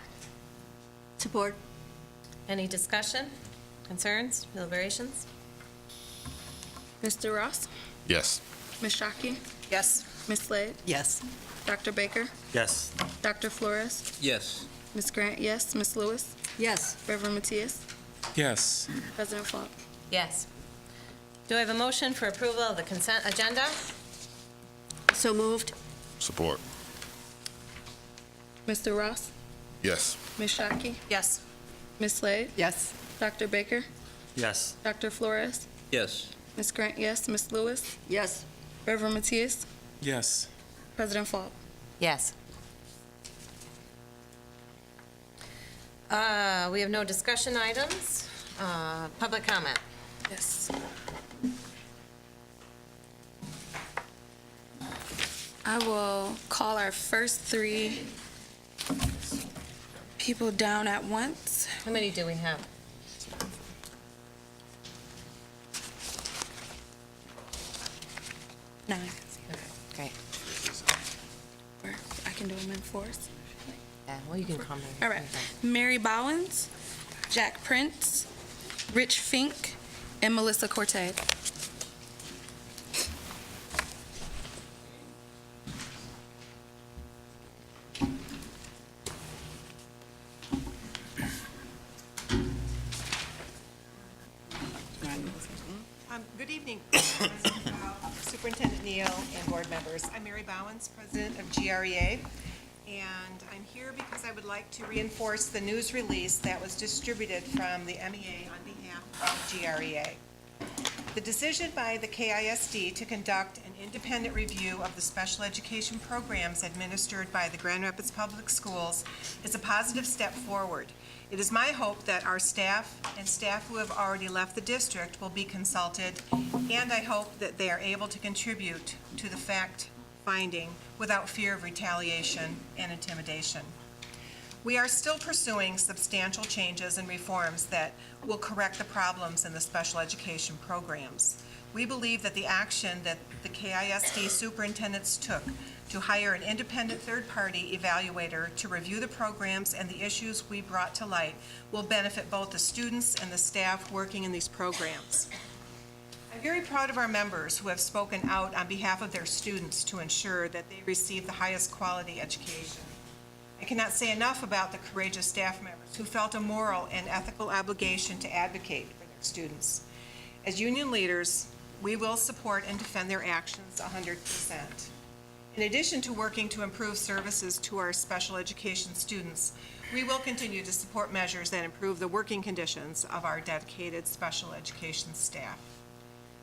Support. Any discussion, concerns, deliberations? Mr. Ross? Yes. Ms. Shockey? Yes. Ms. Slade? Yes. Dr. Baker? Yes. Dr. Flores? Yes. Ms. Grant, yes. Ms. Lewis? Yes. Reverend Matias? Yes. President Faub? Yes. Do I have a motion for approval of the consent agenda? So moved. Support. Mr. Ross? Yes. Ms. Shockey? Yes. Ms. Slade? Yes. Dr. Baker? Yes. Dr. Flores? Yes. Ms. Grant, yes. Ms. Lewis? Yes. Reverend Matias? Yes. President Faub? Yes. We have no discussion items. Public comment. Yes. I will call our first three people down at once. How many do we have? Nine. Great. Or I can do them in fours. Yeah, well, you can call me. All right. Mary Bowens, Jack Prince, Rich Fink, and Melissa Corte. Good evening, Superintendent Neal and board members. I'm Mary Bowens, president of GREA, and I'm here because I would like to reinforce the news release that was distributed from the MEA on behalf of GREA. The decision by the KISD to conduct an independent review of the special education programs administered by the Grand Rapids Public Schools is a positive step forward. It is my hope that our staff and staff who have already left the district will be consulted, and I hope that they are able to contribute to the fact-finding without fear of retaliation and intimidation. We are still pursuing substantial changes and reforms that will correct the problems in the special education programs. We believe that the action that the KISD superintendents took to hire an independent third-party evaluator to review the programs and the issues we brought to light will benefit both the students and the staff working in these programs. I'm very proud of our members who have spoken out on behalf of their students to ensure that they receive the highest quality education. I cannot say enough about the courageous staff members who felt a moral and ethical obligation to advocate for their students. As union leaders, we will support and defend their actions 100%. In addition to working to improve services to our special education students, we will continue to support measures that improve the working conditions of our dedicated special education staff.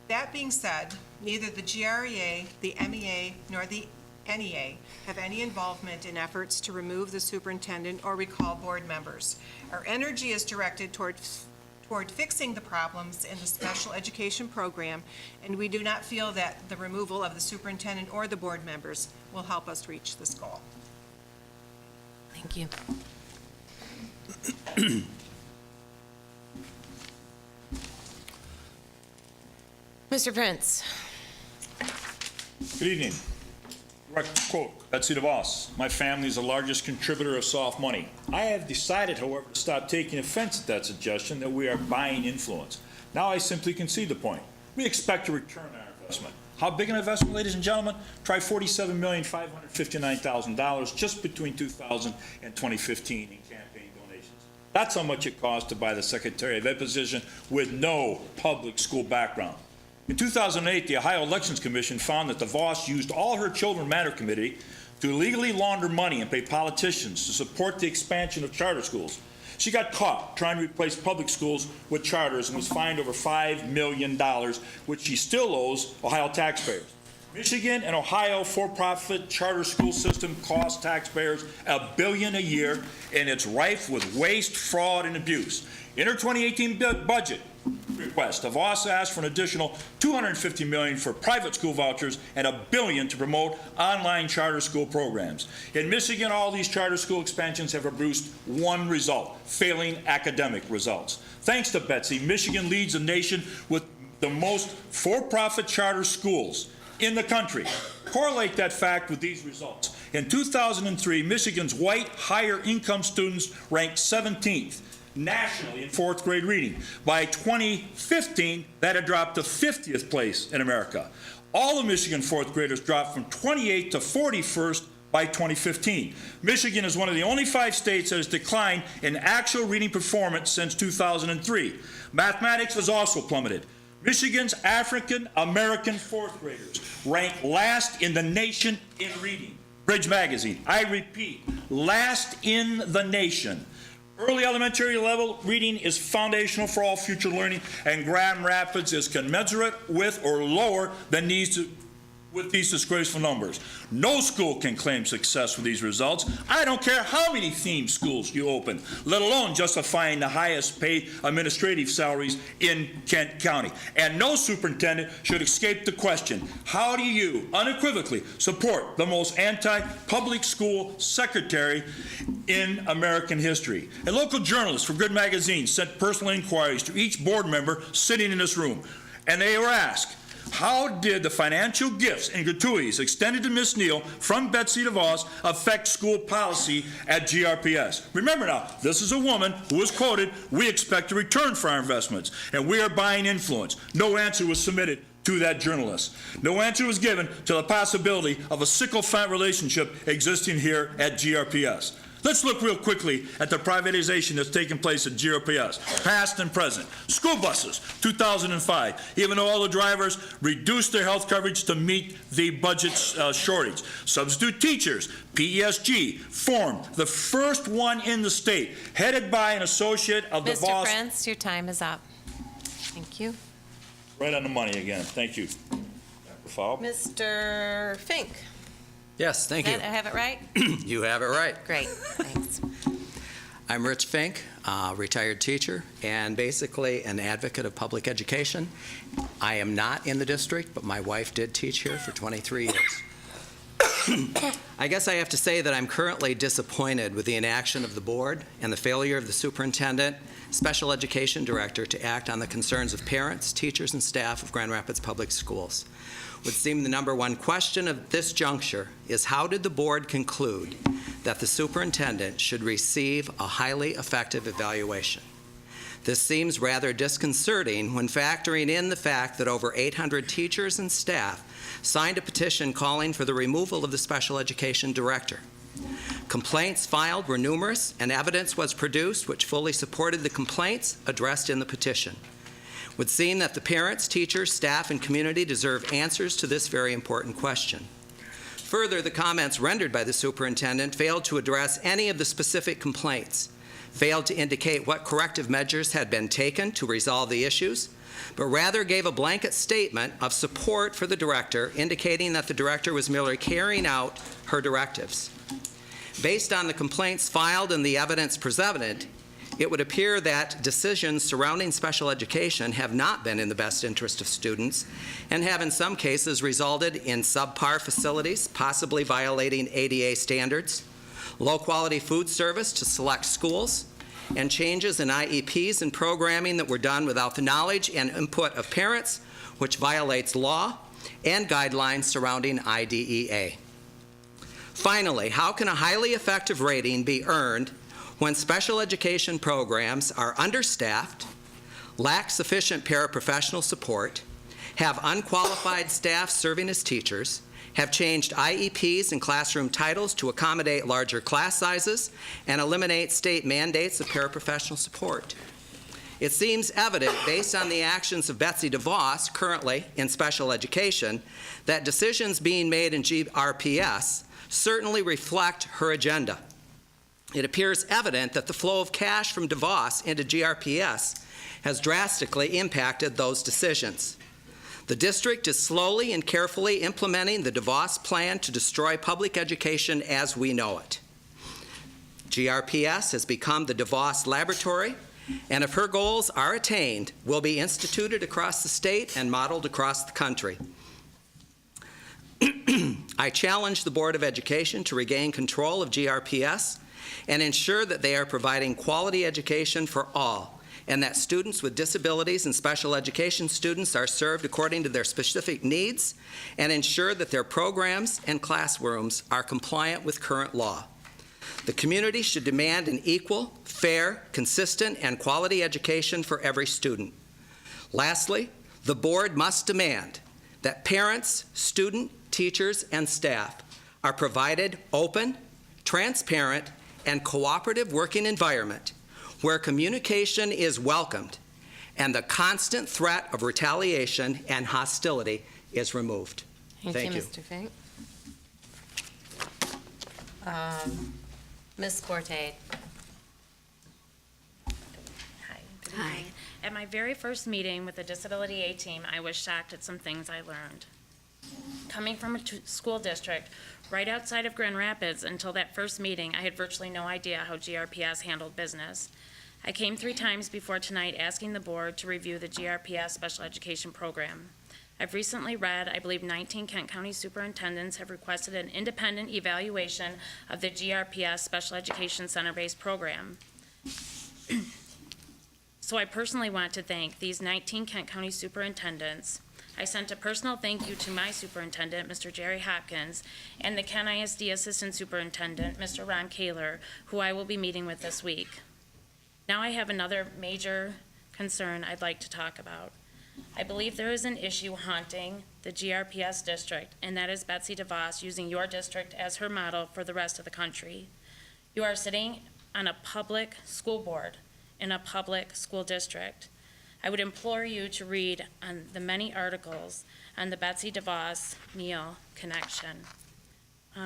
That being said, neither the GREA, the MEA, nor the NEA have any involvement in efforts to remove the superintendent or recall board members. Our energy is directed toward fixing the problems in the special education program, and we do not feel that the removal of the superintendent or the board members will help us reach this goal. Thank you. Mr. Prince. Good evening. Direct quote, Betsy DeVos, "My family is the largest contributor of soft money. I have decided, however, to stop taking offense at that suggestion that we are buying influence. Now I simply concede the point. We expect to return our investment." How big an investment, ladies and gentlemen? Try $47,559,000 just between 2000 and 2015 in campaign donations. That's how much it cost to buy the Secretary of Ed position with no public school background. In 2008, the Ohio Elections Commission found that DeVos used all her Children Matter committee to illegally launder money and pay politicians to support the expansion of charter schools. She got caught trying to replace public schools with charters and was fined over $5 million, which she still owes Ohio taxpayers. Michigan and Ohio for-profit charter school system costs taxpayers $1 billion a year, and it's rife with waste, fraud, and abuse. In her 2018 budget request, DeVos asked for an additional $250 million for private school vouchers and $1 billion to promote online charter school programs. In Michigan, all these charter school expansions have produced one result: failing academic results. Thanks to Betsy, Michigan leads the nation with the most for-profit charter schools in the country. Correlate that fact with these results. In 2003, Michigan's white higher-income students ranked 17th nationally in fourth grade reading. By 2015, that had dropped to 50th place in America. All the Michigan fourth graders dropped from 28th to 41st by 2015. Michigan is one of the only 5 states that has declined in actual reading performance since 2003. Mathematics has also plummeted. Michigan's African American fourth graders rank last in the nation in reading. Bridge Magazine, I repeat, last in the nation. Early elementary level reading is foundational for all future learning, and Grand Rapids is commensurate with or lower than with these disgraceful numbers. No school can claim success with these results. I don't care how many themed schools you open, let alone justifying the highest paid administrative salaries in Kent County. And no superintendent should escape the question: how do you unequivocally support the most anti-public school secretary in American history? A local journalist for Good Magazine sent personal inquiries to each board member sitting in this room, and they were asked, how did the financial gifts and gratuities extended to Ms. Neal from Betsy DeVos affect school policy at GRPS? Remember now, this is a woman who was quoted, "We expect a return for our investments, and we are buying influence." No answer was submitted to that journalist. No answer was given to the possibility of a sycophant relationship existing here at GRPS. Let's look real quickly at the privatization that's taken place at GRPS, past and present. School buses, 2005, even though all the drivers reduced their health coverage to meet the budget shortage. Substitute teachers, PESG, formed the first one in the state, headed by an associate of DeVos. Mr. Prince, your time is up. Thank you. Right on the money again. Thank you. Dr. Falb. Mr. Fink. Yes, thank you. Did I have it right? You have it right. Great, thanks. I'm Rich Fink, retired teacher, and basically an advocate of public education. I am not in the district, but my wife did teach here for 23 years. I guess I have to say that I'm currently disappointed with the inaction of the board and the failure of the superintendent, special education director to act on the concerns of parents, teachers, and staff of Grand Rapids Public Schools. Would seem the number one question of this juncture is, how did the board conclude that the superintendent should receive a highly effective evaluation? This seems rather disconcerting when factoring in the fact that over 800 teachers and staff signed a petition calling for the removal of the special education director. Complaints filed were numerous, and evidence was produced which fully supported the complaints addressed in the petition. Would seem that the parents, teachers, staff, and community deserve answers to this very important question. Further, the comments rendered by the superintendent failed to address any of the specific complaints, failed to indicate what corrective measures had been taken to resolve the issues, but rather gave a blanket statement of support for the director, indicating that the director was merely carrying out her directives. Based on the complaints filed and the evidence presented, it would appear that decisions surrounding special education have not been in the best interest of students and have in some cases resulted in subpar facilities, possibly violating ADA standards, low-quality food service to select schools, and changes in IEPs and programming that were done without the knowledge and input of parents, which violates law and guidelines surrounding IDEA. Finally, how can a highly effective rating be earned when special education programs are understaffed, lack sufficient paraprofessional support, have unqualified staff serving as teachers, have changed IEPs and classroom titles to accommodate larger class sizes, and eliminate state mandates of paraprofessional support? It seems evident, based on the actions of Betsy DeVos, currently in special education, that decisions being made in GRPS certainly reflect her agenda. It appears evident that the flow of cash from DeVos into GRPS has drastically impacted those decisions. The district is slowly and carefully implementing the DeVos plan to destroy public education as we know it. GRPS has become the DeVos laboratory, and if her goals are attained, will be instituted across the state and modeled across the country. I challenge the Board of Education to regain control of GRPS and ensure that they are providing quality education for all, and that students with disabilities and special education students are served according to their specific needs, and ensure that their programs and classrooms are compliant with current law. The community should demand an equal, fair, consistent, and quality education for every student. Lastly, the board must demand that parents, student, teachers, and staff are provided open, transparent, and cooperative working environment where communication is welcomed and the constant threat of retaliation and hostility is removed. Thank you. Mr. Fink. Ms. Corte. Hi. Good evening. At my very first meeting with the Disability A team, I was shocked at some things I learned. Coming from a school district right outside of Grand Rapids, until that first meeting, I had virtually no idea how GRPS handled business. I came 3 times before tonight asking the board to review the GRPS special education program. I've recently read, I believe 19 Kent County superintendents have requested an independent evaluation of the GRPS special education center-based program. So I personally want to thank these 19 Kent County superintendents. I sent a personal thank you to my superintendent, Mr. Jerry Hopkins, and the Kent ISD Assistant Superintendent, Mr. Ron Kaler, who I will be meeting with this week. Now I have another major concern I'd like to talk about. I believe there is an issue haunting the GRPS district, and that is Betsy DeVos using your district as her model for the rest of the country. You are sitting on a public school board in a public school district. I would implore you to read on the many articles on the Betsy DeVos-Neal connection.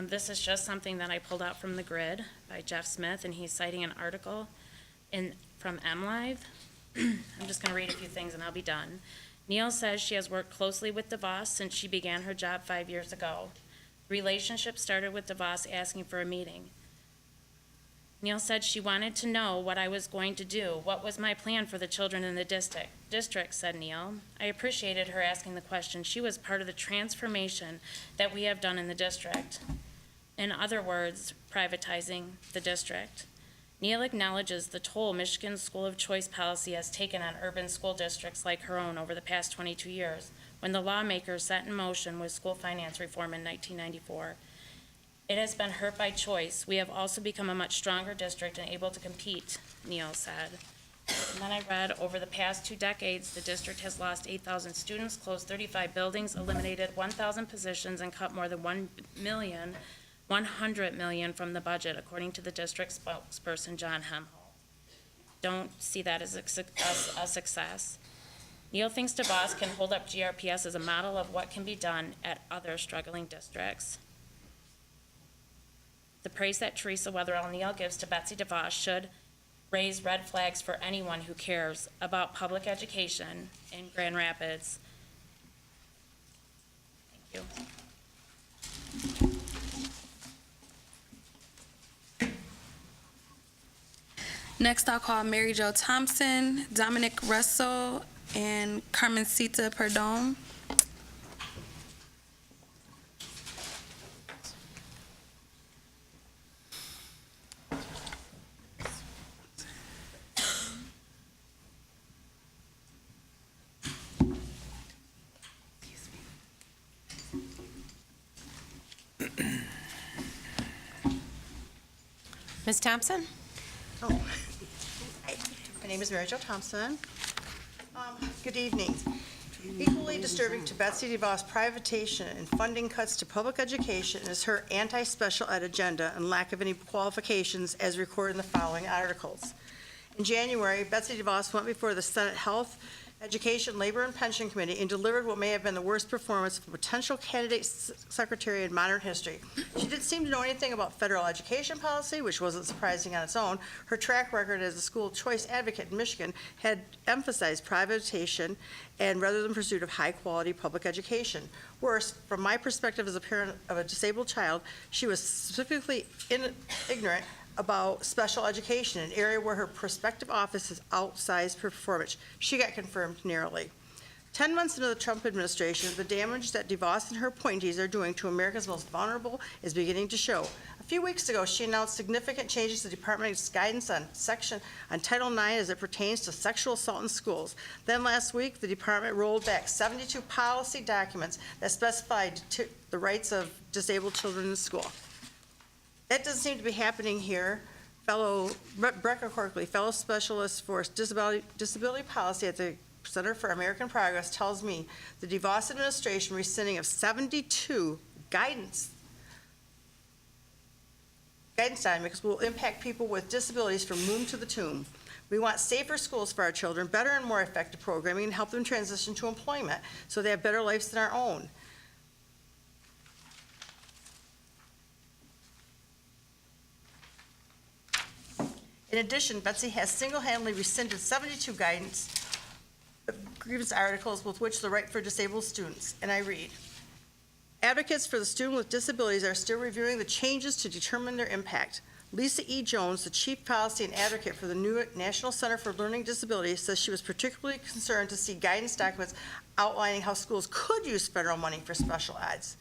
This is just something that I pulled out from the grid by Jeff Smith, and he's citing an article from MLive. I'm just going to read a few things and I'll be done. Neal says she has worked closely with DeVos since she began her job 5 years ago. Relationship started with DeVos asking for a meeting. Neal said she wanted to know what I was going to do. What was my plan for the children in the district, said Neal. I appreciated her asking the question. She was part of the transformation that we have done in the district. In other words, privatizing the district. Neal acknowledges the toll Michigan's school of choice policy has taken on urban school districts like her own over the past 22 years, when the lawmakers set in motion with school finance reform in 1994. It has been hurt by choice. We have also become a much stronger district and able to compete, Neal said. And then I read, over the past 2 decades, the district has lost 8,000 students, closed 35 buildings, eliminated 1,000 positions, and cut more than $100 million from the budget, according to the district spokesperson, John Hemholt. Don't see that as a success. Neal thinks DeVos can hold up GRPS as a model of what can be done at other struggling districts. The praise that Teresa Weatherall-Neal gives to Betsy DeVos should raise red flags for anyone who cares about public education in Grand Rapids. Thank you. Next, I'll call Mary Jo Thompson, Dominic Russell, and Carmencita Perdón. Ms. Thompson? My name is Mary Jo Thompson. Good evening. Equally disturbing to Betsy DeVos' privatization and funding cuts to public education is her anti-special ed agenda and lack of any qualifications as recorded in the following articles. In January, Betsy DeVos went before the Senate Health, Education, Labor, and Pension Committee and delivered what may have been the worst performance of a potential candidate secretary in modern history. She didn't seem to know anything about federal education policy, which wasn't surprising on its own. Her track record as a school choice advocate in Michigan had emphasized privatization and rather than pursuit of high-quality public education. Worse, from my perspective as a parent of a disabled child, she was specifically ignorant about special education, an area where her prospective office has outsized performance. She got confirmed narrowly. 10 months into the Trump administration, the damage that DeVos and her appointees are doing to America's most vulnerable is beginning to show. A few weeks ago, she announced significant changes to the Department's guidance on Title IX as it pertains to sexual assault in schools. Then last week, the department rolled back 72 policy documents that specified the rights of disabled children in school. That doesn't seem to be happening here. Brecca Corkley, fellow specialist for disability policy at the Center for American Progress, tells me the DeVos administration rescinding of 72 guidance documents will impact people with disabilities from womb to the tomb. We want safer schools for our children, better and more effective programming, and help them transition to employment so they have better lives than our own. In addition, Betsy has single-handedly rescinded 72 grievance articles with which the right for disabled students, and I read, advocates for the student with disabilities are still reviewing the changes to determine their impact. Lisa E. Jones, the chief policy and advocate for the new National Center for Learning Disabilities, says she was particularly concerned to see guidance documents outlining how schools could use federal money for special eds.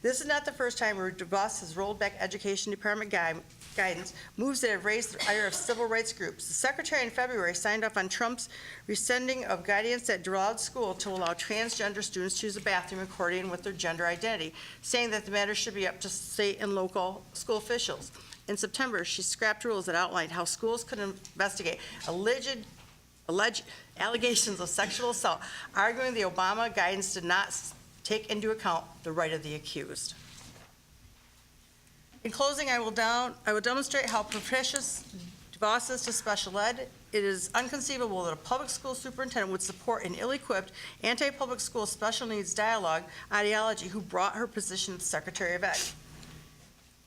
This is not the first time where DeVos has rolled back Education Department guidance, moves that have raised the ire of civil rights groups. The Secretary in February signed off on Trump's rescinding of guidance that allowed school to allow transgender students to use a bathroom according with their gender identity, saying that the matter should be up to state and local school officials. In September, she scrapped rules that outlined how schools could investigate alleged allegations of sexual assault, arguing the Obama guidance did not take into account the right of the accused. In closing, I will demonstrate how propitious DeVos is to special ed. It is unconceivable that a public school superintendent would support an ill-equipped, anti-public school special needs dialogue ideology who brought her position as Secretary of Ed.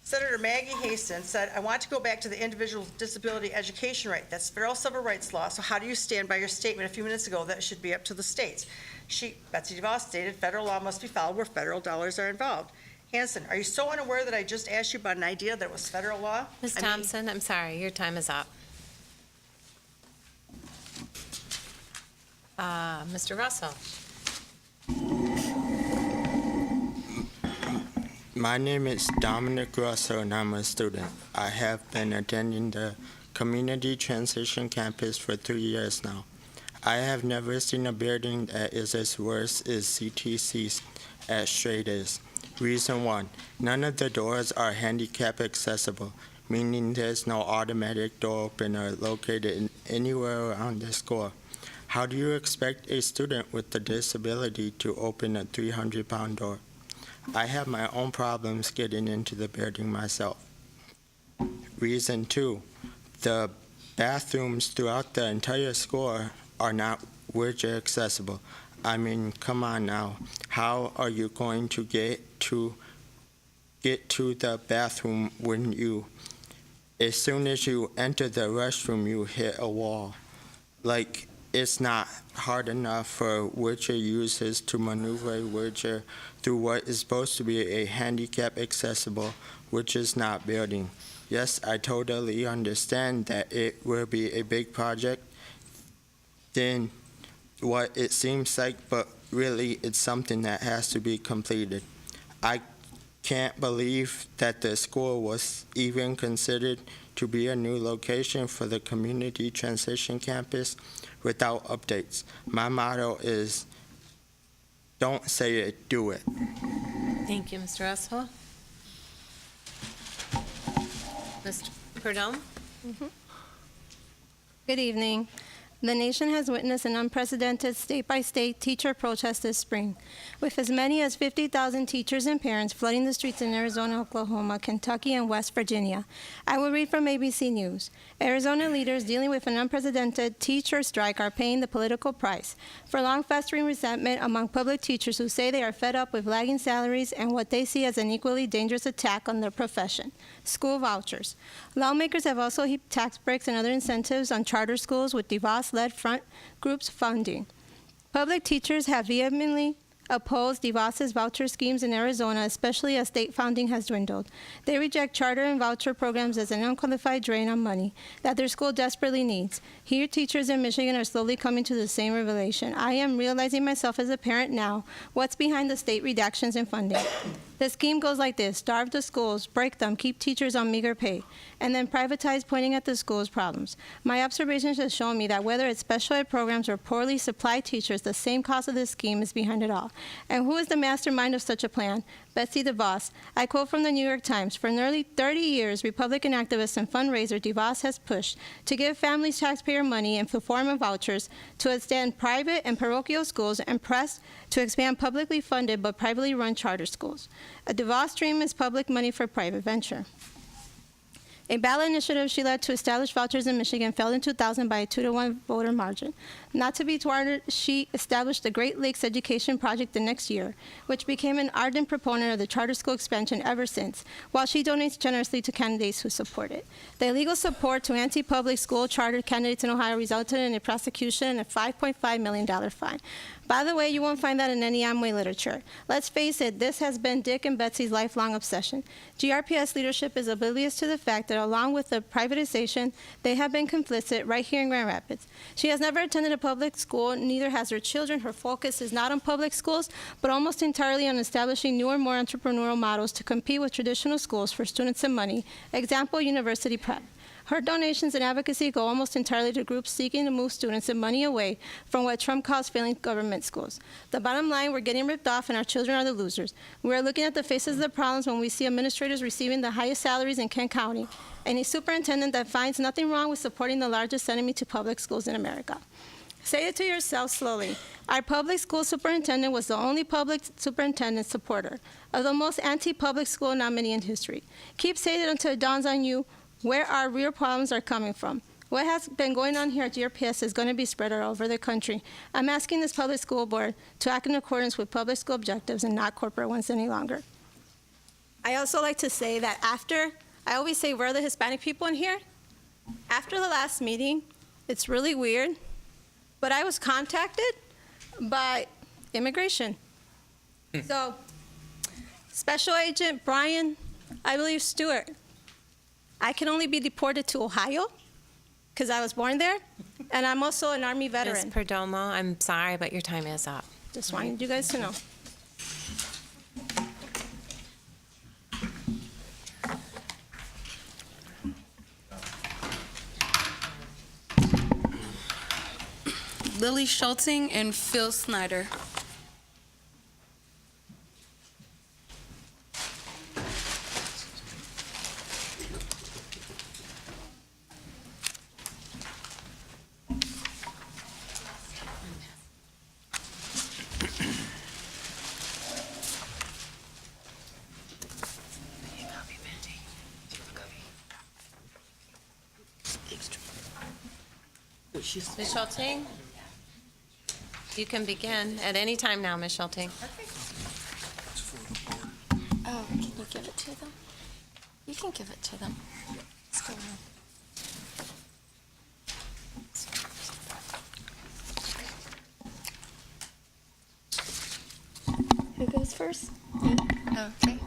Senator Maggie Haston said, I want to go back to the individual disability education right. That's federal civil rights law. So how do you stand by your statement a few minutes ago that it should be up to the states? Betsy DeVos stated federal law must be followed where federal dollars are involved. Hanson, are you so unaware that I just asked you about an idea that was federal law? Ms. Thompson, I'm sorry, your time is up. Mr. Russell. My name is Dominic Russell, and I'm a student. I have been attending the Community Transition Campus for 3 years now. I have never seen a building that is as worse as CTC's at Straight is. Reason 1, none of the doors are handicap accessible, meaning there's no automatic door opener located anywhere around the school. How do you expect a student with a disability to open a 300-pound door? I have my own problems getting into the building myself. Reason 2, the bathrooms throughout the entire school are not wheelchair accessible. I mean, come on now. How are you going to get to the bathroom when as soon as you enter the restroom, you hit a wall? Like, it's not hard enough for wheelchair users to maneuver a wheelchair through what is supposed to be a handicap accessible, which is not building. Yes, I totally understand that it will be a big project than what it seems like, but really it's something that has to be completed. I can't believe that the school was even considered to be a new location for the Community Transition Campus without updates. My motto is, don't say it, do it. Thank you, Mr. Russell. Perdome? Good evening. The nation has witnessed an unprecedented state-by-state teacher protest this spring, with as many as 50,000 teachers and parents flooding the streets in Arizona, Oklahoma, Kentucky, and West Virginia. I will read from ABC News. Arizona leaders dealing with an unprecedented teacher strike are paying the political price for long-festering resentment among public teachers who say they are fed up with lagging salaries and what they see as an equally dangerous attack on their profession: school vouchers. Lawmakers have also heaped tax breaks and other incentives on charter schools with DeVos-led front groups funding. Public teachers have vehemently opposed DeVos's voucher schemes in Arizona, especially as state funding has dwindled. They reject charter and voucher programs as an unqualified drain on money that their school desperately needs. Here, teachers in Michigan are slowly coming to the same revelation. I am realizing myself as a parent now what's behind the state reductions in funding. The scheme goes like this: starve the schools, break them, keep teachers on meager pay, and then privatize, pointing at the school's problems. My observations have shown me that whether it's special ed programs or poorly supplied teachers, the same cause of this scheme is behind it all. And who is the mastermind of such a plan? Betsy DeVos. I quote from the New York Times: "For nearly 30 years, Republican activist and fundraiser DeVos has pushed to give families taxpayer money in the form of vouchers to extend private and parochial schools and press to expand publicly funded but privately run charter schools. A DeVos dream is public money for private venture." A ballot initiative she led to establish vouchers in Michigan failed in 2000 by a 2-to-1 voter margin. Not to be thwarted, she established the Great Lakes Education Project the next year, which became an ardent proponent of the charter school expansion ever since, while she donates generously to candidates who support it. The illegal support to anti-public school charter candidates in Ohio resulted in a prosecution and a $5.5 million fine. By the way, you won't find that in any Amway literature. Let's face it, this has been Dick and Betsy's lifelong obsession. GRPS leadership is oblivious to the fact that along with the privatization, they have been complicit right here in Grand Rapids. She has never attended a public school, neither has her children. Her focus is not on public schools, but almost entirely on establishing newer, more entrepreneurial models to compete with traditional schools for students and money. Example, University Prep. Her donations and advocacy go almost entirely to groups seeking to move students and money away from what Trump calls failing government schools. The bottom line, we're getting ripped off and our children are the losers. We are looking at the faces of the problems when we see administrators receiving the highest salaries in Kent County and a superintendent that finds nothing wrong with supporting the largest enemy to public schools in America. Say it to yourself slowly. Our public school superintendent was the only public superintendent supporter of the most anti-public school nominee in history. Keep saying it until it dawns on you where our real problems are coming from. What has been going on here at GRPS is going to be spread all over the country. I'm asking this public school board to act in accordance with public school objectives and not corporate ones any longer. I also like to say that I always say, where are the Hispanic people in here? After the last meeting, it's really weird, but I was contacted by immigration. So, Special Agent Brian, I believe Stewart, I can only be deported to Ohio because I was born there, and I'm also an Army veteran. Ms. Perdomo, I'm sorry, but your time is up. Just wanted you guys to know. Lily Schulting and Phil Snyder. Ms. Schulting? You can begin at any time now, Ms. Schulting. Oh, can you give it to them? You can give it to them. Let's go around. Who goes first? Okay.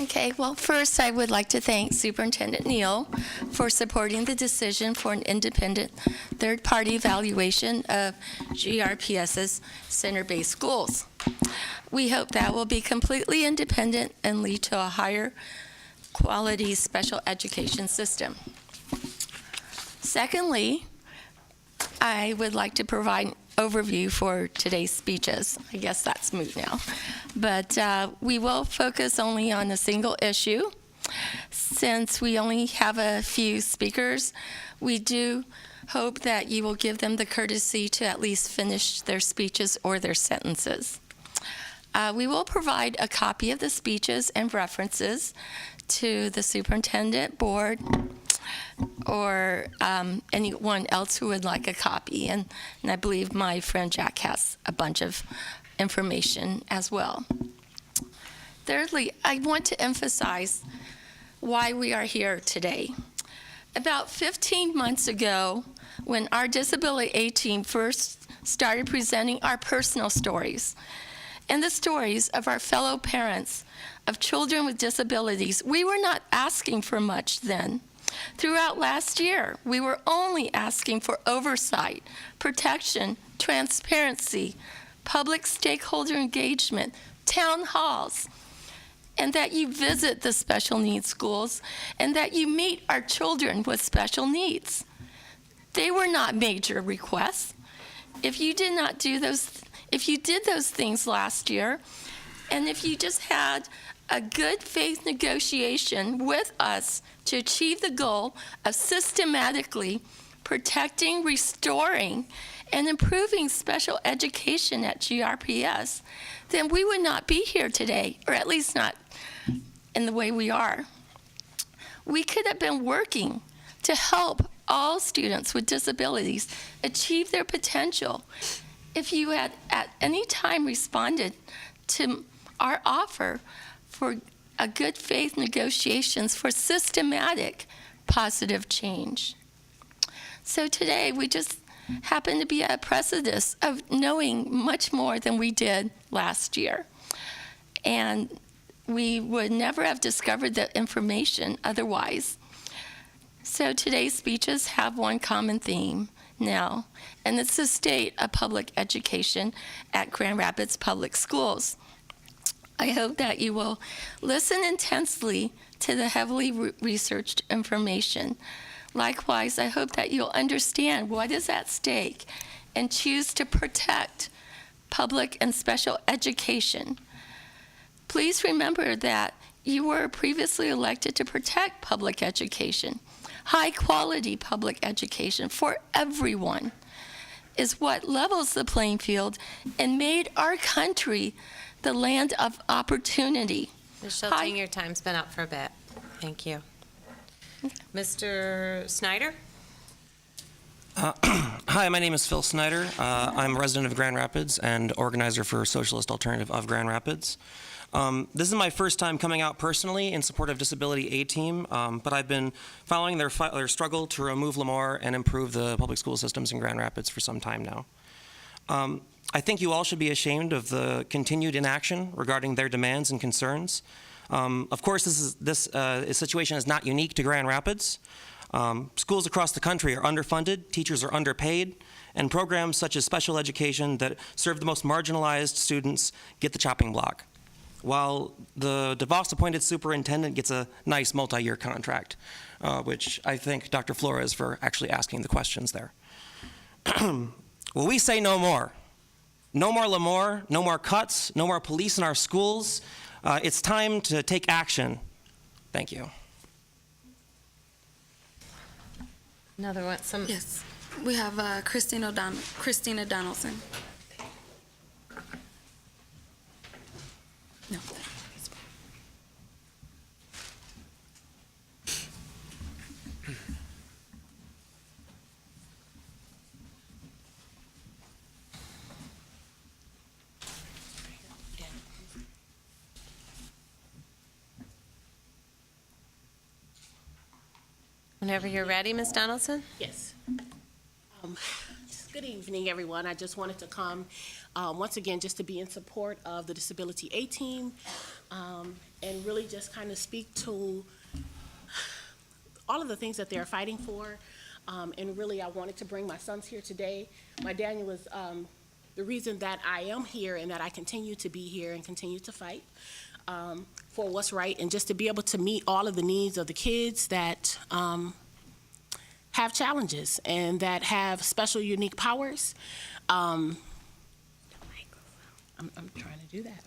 Okay, well, first I would like to thank Superintendent Neal for supporting the decision for an independent third-party evaluation of GRPS's center-based schools. We hope that will be completely independent and lead to a higher quality special education system. Secondly, I would like to provide an overview for today's speeches. I guess that's moot now. But we will focus only on a single issue, Since we only have a few speakers, we do hope that you will give them the courtesy to at least finish their speeches or their sentences. We will provide a copy of the speeches and references to the superintendent, board, or anyone else who would like a copy. And I believe my friend Jack has a bunch of information as well. Thirdly, I want to emphasize why we are here today. About 15 months ago, when our Disability A team first started presenting our personal stories and the stories of our fellow parents of children with disabilities, we were not asking for much then. Throughout last year, we were only asking for oversight, protection, transparency, public stakeholder engagement, town halls, and that you visit the special needs schools and that you meet our children with special needs. They were not major requests. If you did those things last year, and if you just had a good faith negotiation with us to achieve the goal of systematically protecting, restoring, and improving special education at GRPS, then we would not be here today, or at least not in the way we are. We could have been working to help all students with disabilities achieve their potential if you had at any time responded to our offer for a good faith negotiations for systematic positive change. So today we just happen to be at a precipice of knowing much more than we did last year. And we would never have discovered that information otherwise. So today's speeches have one common theme now, and it's the state of public education at Grand Rapids Public Schools. I hope that you will listen intensely to the heavily researched information. Likewise, I hope that you'll understand what is at stake and choose to protect public and special education. Please remember that you were previously elected to protect public education. High-quality public education for everyone is what levels the playing field and made our country the land of opportunity. Ms. Schulting, your time's been up for a bit. Thank you. Mr. Snyder? Hi, my name is Phil Snyder. I'm a resident of Grand Rapids and organizer for Socialist Alternative of Grand Rapids. This is my first time coming out personally in support of Disability A Team, but I've been following their struggle to remove Lemoore and improve the public school systems in Grand Rapids for some time now. I think you all should be ashamed of the continued inaction regarding their demands and concerns. Of course, this situation is not unique to Grand Rapids. Schools across the country are underfunded, teachers are underpaid, and programs such as special education that serve the most marginalized students get the chopping block, while the DeVos-appointed superintendent gets a nice multi-year contract, which I thank Dr. Flores for actually asking the questions there. Well, we say no more. No more Lemoore, no more cuts, no more police in our schools. It's time to take action. Thank you. Another one. Yes. We have Christina Donaldson. No. Whenever you're ready, Ms. Donaldson. Yes. Good evening, everyone. I just wanted to come once again just to be in support of the Disability A Team and really just kind of speak to all of the things that they're fighting for. And really, I wanted to bring my sons here today. My Daniel is the reason that I am here and that I continue to be here and continue to fight for what's right, and just to be able to meet all of the needs of the kids that have challenges and that have special, unique powers. I'm trying to do that.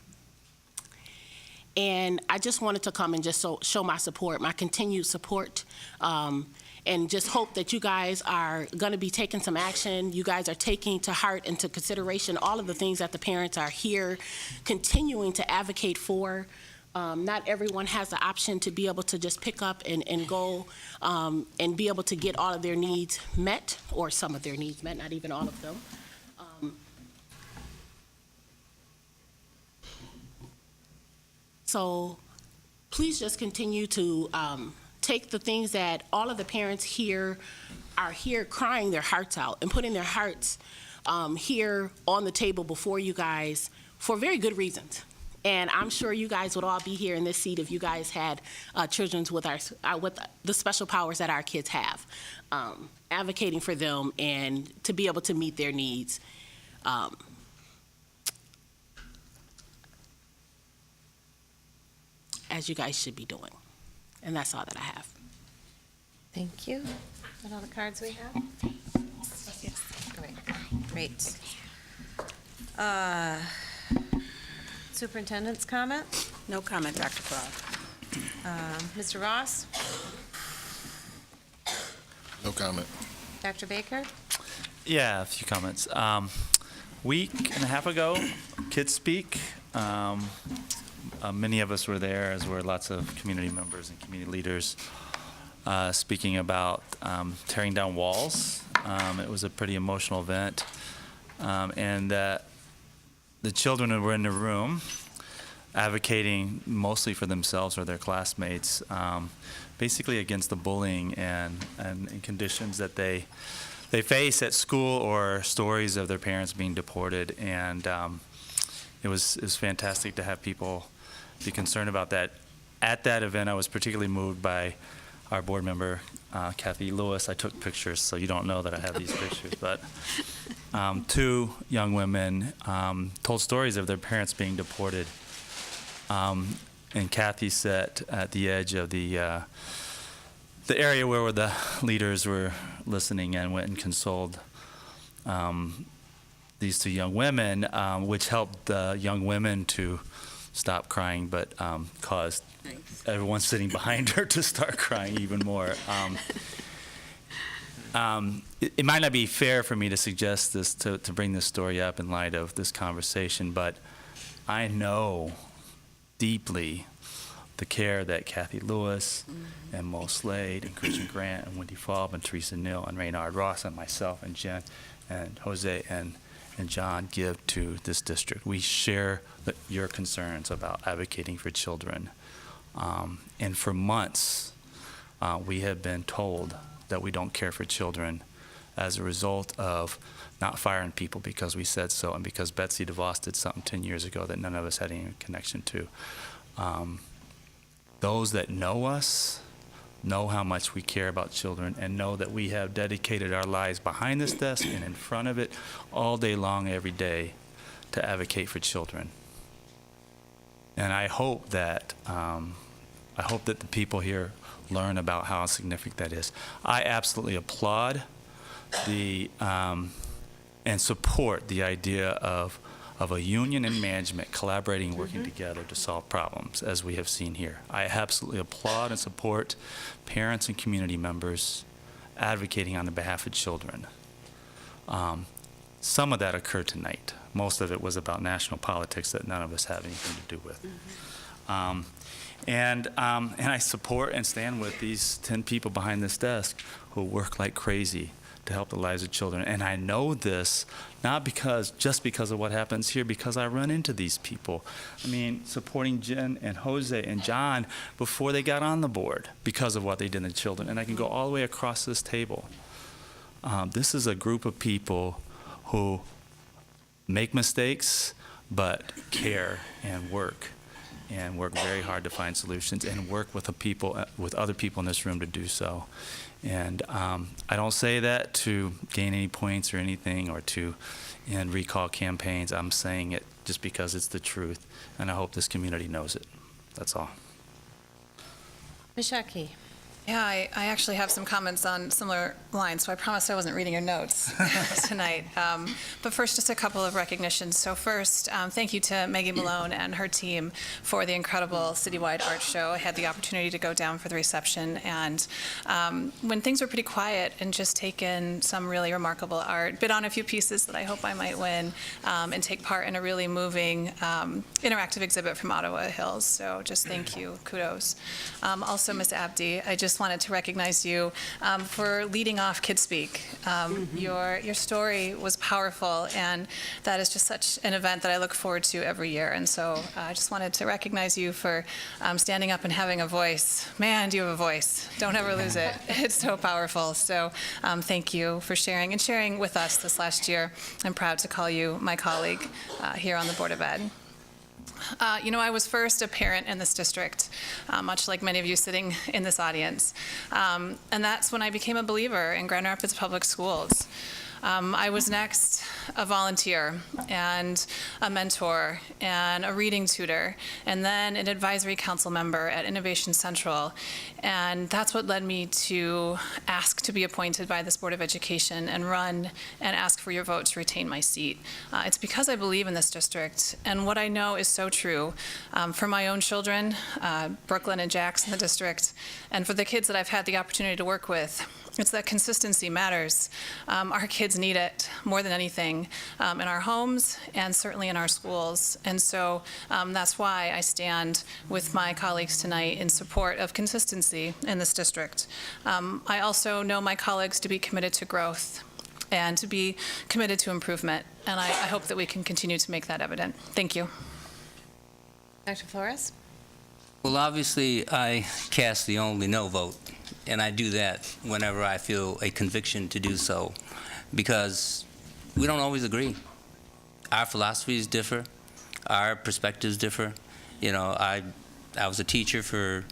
And I just wanted to come and just show my support, my continued support, and just hope that you guys are going to be taking some action. You guys are taking to heart and to consideration all of the things that the parents are here continuing to advocate for. Not everyone has the option to be able to just pick up and go and be able to get all of their needs met, or some of their needs met, not even all of them. So please just continue to take the things that all of the parents here are here crying their hearts out and putting their hearts here on the table before you guys for very good reasons. And I'm sure you guys would all be here in this seat if you guys had children with with the special powers that our kids have, advocating for them and to be able to meet their needs. As you guys should be doing. And that's all that I have. Thank you. Is that all the cards we have? Yes. Great. Superintendent's comment? No comment, Dr. Crowe. Mr. Ross? No comment. Dr. Baker? Yeah, a few comments. Week and a half ago, Kids Speak. Many of us were there, as were lots of community members and community leaders, speaking about tearing down walls. It was a pretty emotional event, and that the children who were in the room advocating mostly for themselves or their classmates, basically against the bullying and conditions that they face at school, or stories of their parents being deported. And it was fantastic to have people be concerned about that. At that event, I was particularly moved by our board member, Kathy Lewis. I took pictures, so you don't know that I have these pictures, but two young women told stories of their parents being deported. And Kathy sat at the edge of the area where the leaders were listening, and went and consoled these two young women, which helped the young women to stop crying, but caused everyone sitting behind her to start crying even more. It might not be fair for me to suggest this, to bring this story up in light of this conversation, but I know deeply the care that Kathy Lewis and Mo Slade and Christian Grant and Wendy Falb and Teresa Neal and Raynard Ross and myself and Jen and Jose and John give to this district. We share your concerns about advocating for children. And for months, we have been told that we don't care for children as a result of not firing people because we said so, and because Betsy DeVos did something 10 years ago that none of us had any connection to. Those that know us know how much we care about children, and know that we have dedicated our lives behind this desk and in front of it all day long, every day, to advocate for children. And I hope that the people here learn about how significant that is. I absolutely applaud and support the idea of a union and management collaborating, working together to solve problems, as we have seen here. I absolutely applaud and support parents and community members advocating on the behalf of children. Some of that occurred tonight. Most of it was about national politics that none of us have anything to do with. And I support and stand with these 10 people behind this desk who work like crazy to help the lives of children. And I know this not just because of what happens here, because I run into these people. I mean, supporting Jen and Jose and John before they got on the board because of what they did to children. And I can go all the way across this table. This is a group of people who make mistakes, but care and work very hard to find solutions, and work with other people in this room to do so. And I don't say that to gain any points or anything, or to end recall campaigns. I'm saying it just because it's the truth, and I hope this community knows it. That's all. Ms. Shaki? Yeah, I actually have some comments on similar lines, so I promised I wasn't reading your notes tonight. But first, just a couple of recognitions. So first, thank you to Maggie Malone and her team for the incredible citywide art show. I had the opportunity to go down for the reception, and when things were pretty quiet, and just take in some really remarkable art, bid on a few pieces that I hope I might win, and take part in a really moving interactive exhibit from Ottawa Hills. So just thank you, kudos. Also, Ms. Abdi, I just wanted to recognize you for leading off Kids Speak. Your story was powerful, and that is just such an event that I look forward to every year. And so I just wanted to recognize you for standing up and having a voice. Man, do you have a voice. Don't ever lose it. It's so powerful. So thank you for sharing and sharing with us this last year. I'm proud to call you my colleague here on the Board of Ed. I was first a parent in this district, much like many of you sitting in this audience. And that's when I became a believer in Grand Rapids Public Schools. I was next a volunteer and a mentor and a reading tutor, and then an advisory council member at Innovation Central. And that's what led me to ask to be appointed by this Board of Education and run and ask for your vote to retain my seat. It's because I believe in this district, and what I know is so true for my own children, Brooklyn and Jax in the district, and for the kids that I've had the opportunity to work with. It's that consistency matters. Our kids need it more than anything in our homes and certainly in our schools. And so that's why I stand with my colleagues tonight in support of consistency in this district. I also know my colleagues to be committed to growth and to be committed to improvement. And I hope that we can continue to make that evident. Thank you. Dr. Flores? Well, obviously, I cast the only no vote, and I do that whenever I feel a conviction to do so, because we don't always agree. Our philosophies differ, our perspectives differ. I was a teacher for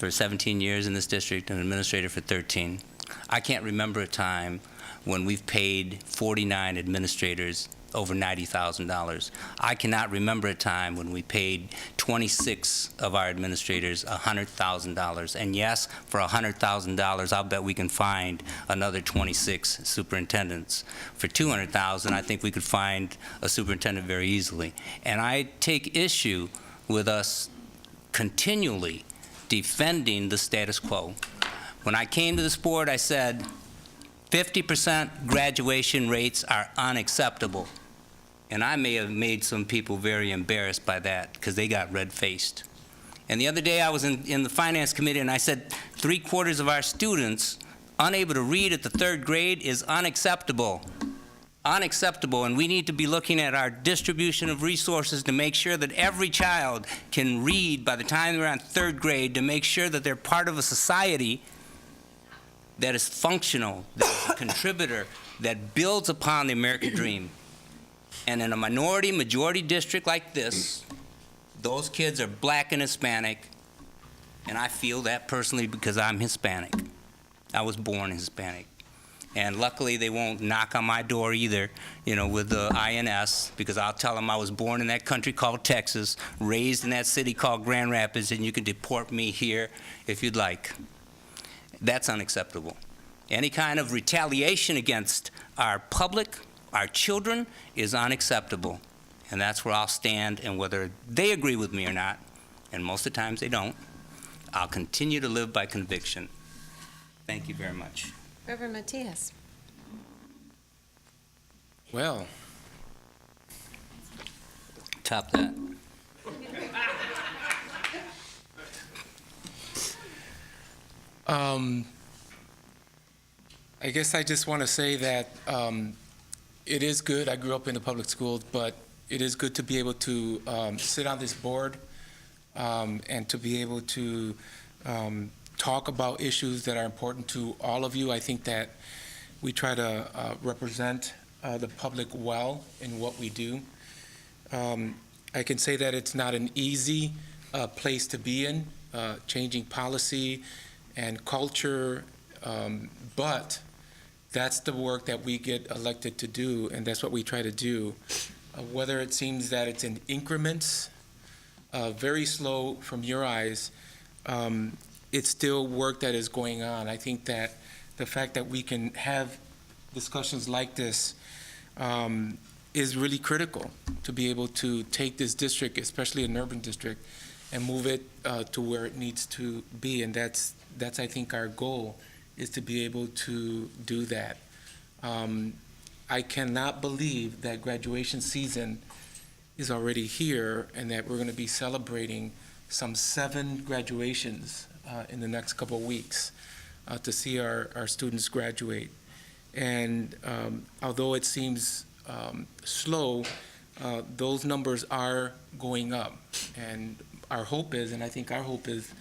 17 years in this district, an administrator for 13. I can't remember a time when we've paid 49 administrators over $90,000. I cannot remember a time when we paid 26 of our administrators $100,000. And yes, for $100,000, I'll bet we can find another 26 superintendents. For $200,000, I think we could find a superintendent very easily. And I take issue with us continually defending the status quo. When I came to this board, I said, 50% graduation rates are unacceptable. And I may have made some people very embarrassed by that because they got red-faced. And the other day I was in the finance committee and I said 3/4 of our students unable to read at the 3rd grade is unacceptable. Unacceptable, and we need to be looking at our distribution of resources to make sure that every child can read by the time they're on 3rd grade, to make sure that they're part of a society that is functional, that is a contributor, that builds upon the American dream. And in a majority district like this, those kids are black and Hispanic, and I feel that personally because I'm Hispanic. I was born Hispanic. And luckily they won't knock on my door either, with the INS, because I'll tell them I was born in that country called Texas, raised in that city called Grand Rapids, and you can deport me here if you'd like. That's unacceptable. Any kind of retaliation against our public, our children, is unacceptable. And that's where I'll stand, and whether they agree with me or not, and most of the times they don't, I'll continue to live by conviction. Thank you very much. Reverend Matias. Well. Top that. I guess I just want to say that it is good. I grew up in the public schools, but it is good to be able to sit on this board and to be able to talk about issues that are important to all of you. I think that we try to represent the public well in what we do. I can say that it's not an easy place to be in, changing policy and culture, but that's the work that we get elected to do, and that's what we try to do. Whether it seems that it's in increments, very slow from your eyes, it's still work that is going on. I think that the fact that we can have discussions like this is really critical to be able to take this district, especially an urban district, and move it to where it needs to be. And that's I think, our goal, is to be able to do that. I cannot believe that graduation season is already here and that we're going to be celebrating some 7 graduations in the next couple of weeks to see our students graduate. And although it seems slow, those numbers are going up. And our hope is, and I think our hope is,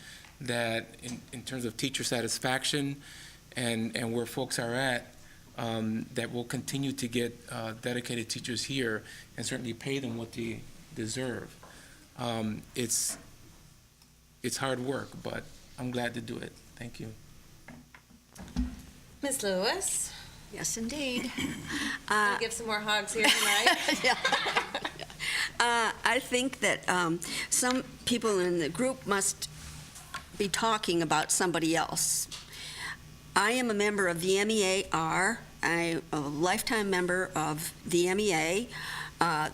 that in terms of teacher satisfaction and where folks are at, that we'll continue to get dedicated teachers here and certainly pay them what they deserve. It's hard work, but I'm glad to do it. Thank you. Ms. Lewis? Yes, indeed. I'll give some more hugs here tonight. I think that some people in the group must be talking about somebody else. I am a member of the MEAR. I'm a lifetime member of the MEA.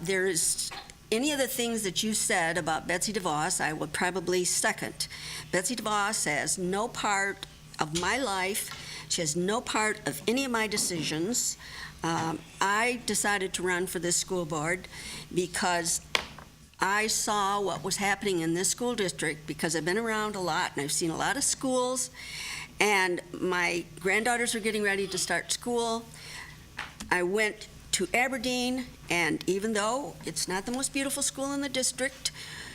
There's any of the things that you said about Betsy DeVos, I would probably second. Betsy DeVos has no part of my life. She has no part of any of my decisions. I decided to run for this school board because I saw what was happening in this school district, because I've been around a lot and I've seen a lot of schools, and my granddaughters are getting ready to start school. I went to Aberdeen, and even though it's not the most beautiful school in the district,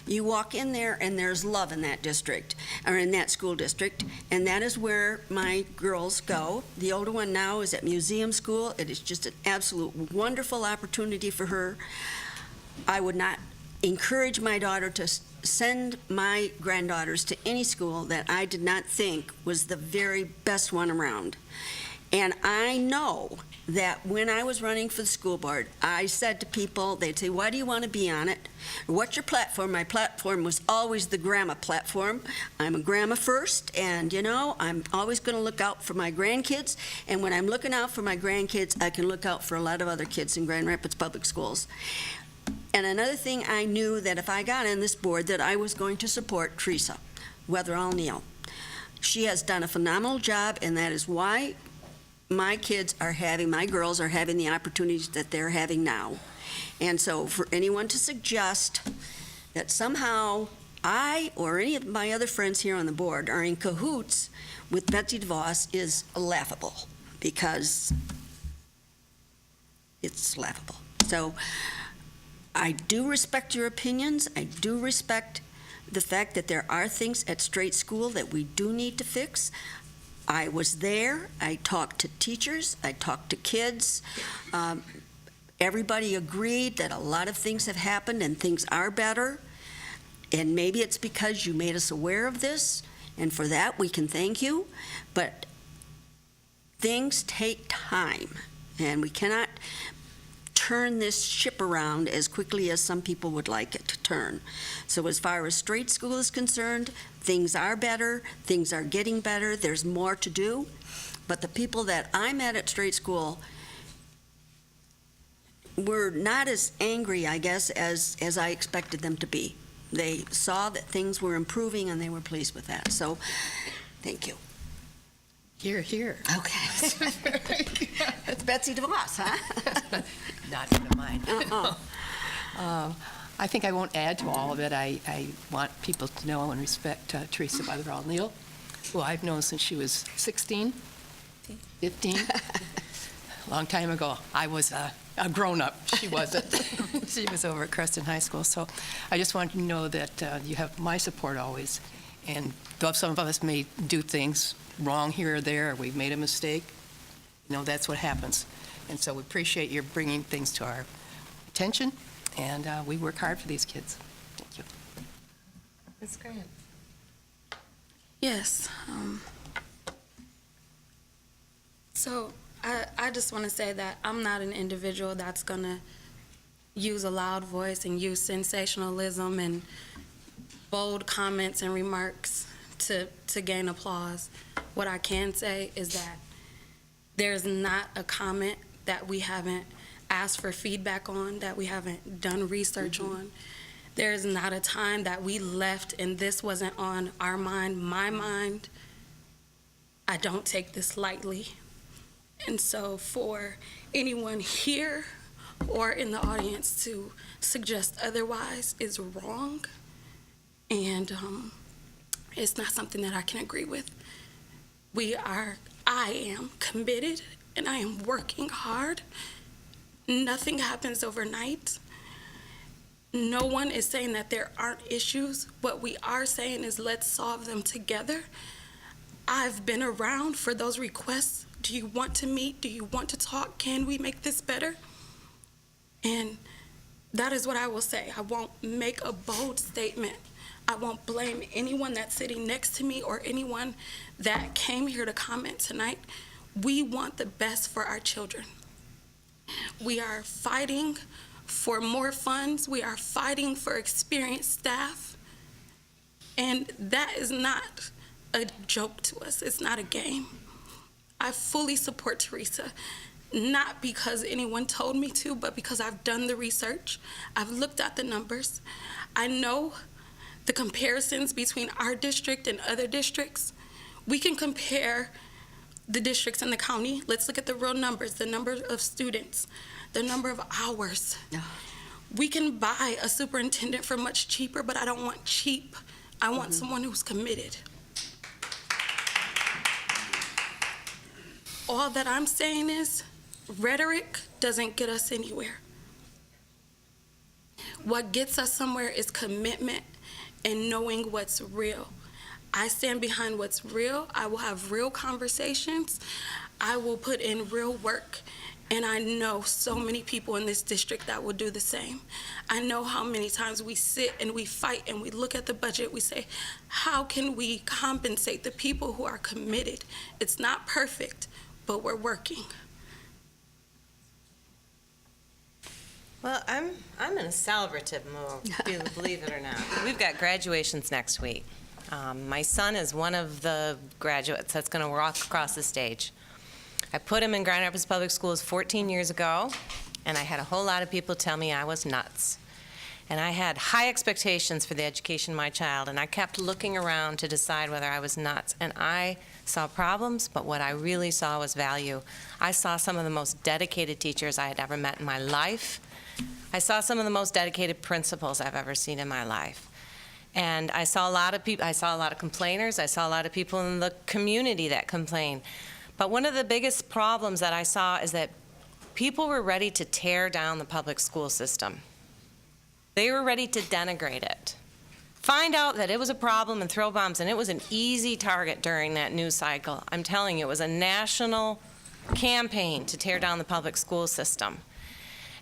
you walk in there and there's love in that district, or in that school district, and that is where my girls go. The older one now is at museum school. It is just an absolute wonderful opportunity for her. I would not encourage my daughter to send my granddaughters to any school that I did not think was the very best one around. And I know that when I was running for the school board, I said to people, they'd say, why do you want to be on it? What's your platform? My platform was always the grandma platform. I'm a grandma first, and I'm always going to look out for my grandkids. And when I'm looking out for my grandkids, I can look out for a lot of other kids in Grand Rapids Public Schools. And another thing, I knew that if I got on this board, that I was going to support Teresa Weatherall-Neal. She has done a phenomenal job, and that is why my girls are having the opportunities that they're having now. And so for anyone to suggest that somehow I or any of my other friends here on the board are in cahoots with Betsy DeVos is laughable, because it's laughable. So I do respect your opinions. I do respect the fact that there are things at Straight School that we do need to fix. I was there. I talked to teachers. I talked to kids. Everybody agreed that a lot of things have happened and things are better. And maybe it's because you made us aware of this, and for that we can thank you. But things take time, and we cannot turn this ship around as quickly as some people would like it to turn. So as far as Straight School is concerned, things are better, things are getting better, there's more to do. But the people that I met at Straight School were not as angry, I guess, as I expected them to be. They saw that things were improving and they were pleased with that. So, thank you. Here, here. Okay. It's Betsy DeVos, huh? Not one of mine. I think I won't add to all of it. I want people to know and respect Teresa Weatherall-Neal, who I've known since she was 16, 15. A long time ago. I was a grown-up. She wasn't. She was over at Creston High School. So I just want you to know that you have my support always. And though some of us may do things wrong here or there, or we've made a mistake, that's what happens. And so we appreciate your bringing things to our attention, and we work hard for these kids. Thank you. Ms. Grant. Yes. So I just want to say that I'm not an individual that's going to use a loud voice and use sensationalism and bold comments and remarks to gain applause. What I can say is that there's not a comment that we haven't asked for feedback on, that we haven't done research on. There's not a time that we left and this wasn't on our mind, my mind. I don't take this lightly. And so for anyone here or in the audience to suggest otherwise is wrong. And it's not something that I can agree with. I am committed and I am working hard. Nothing happens overnight. No one is saying that there aren't issues. What we are saying is let's solve them together. I've been around for those requests. Do you want to meet? Do you want to talk? Can we make this better? And that is what I will say. I won't make a bold statement. I won't blame anyone that's sitting next to me or anyone that came here to comment tonight. We want the best for our children. We are fighting for more funds. We are fighting for experienced staff. And that is not a joke to us. It's not a game. I fully support Teresa, not because anyone told me to, but because I've done the research. I've looked at the numbers. I know the comparisons between our district and other districts. We can compare the districts in the county. Let's look at the real numbers, the number of students, the number of hours. We can buy a superintendent for much cheaper, but I don't want cheap. I want someone who's committed. All that I'm saying is rhetoric doesn't get us anywhere. What gets us somewhere is commitment and knowing what's real. I stand behind what's real. I will have real conversations. I will put in real work. And I know so many people in this district that will do the same. I know how many times we sit and we fight and we look at the budget. We say, how can we compensate the people who are committed? It's not perfect, but we're working. Well, I'm in a celebrative mood, believe it or not. We've got graduations next week. My son is one of the graduates that's going to walk across the stage. I put him in Grand Rapids Public Schools 14 years ago, and I had a whole lot of people tell me I was nuts. And I had high expectations for the education of my child, and I kept looking around to decide whether I was nuts. And I saw problems, but what I really saw was value. I saw some of the most dedicated teachers I had ever met in my life. I saw some of the most dedicated principals I've ever seen in my life. And I saw a lot of people, I saw a lot of complainers, I saw a lot of people in the community that complain. But one of the biggest problems that I saw is that people were ready to tear down the public school system. They were ready to denigrate it. Find out that it was a problem and throw bombs, and it was an easy target during that news cycle. I'm telling you, it was a national campaign to tear down the public school system.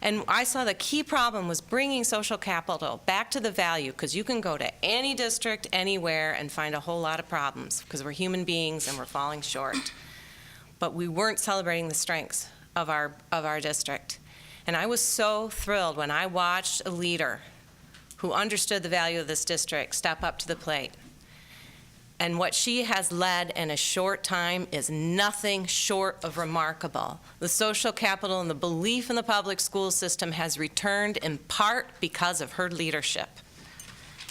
And I saw the key problem was bringing social capital back to the value, because you can go to any district, anywhere, and find a whole lot of problems, because we're human beings and we're falling short. But we weren't celebrating the strengths of our district. And I was so thrilled when I watched a leader who understood the value of this district step up to the plate. And what she has led in a short time is nothing short of remarkable. The social capital and the belief in the public school system has returned in part because of her leadership.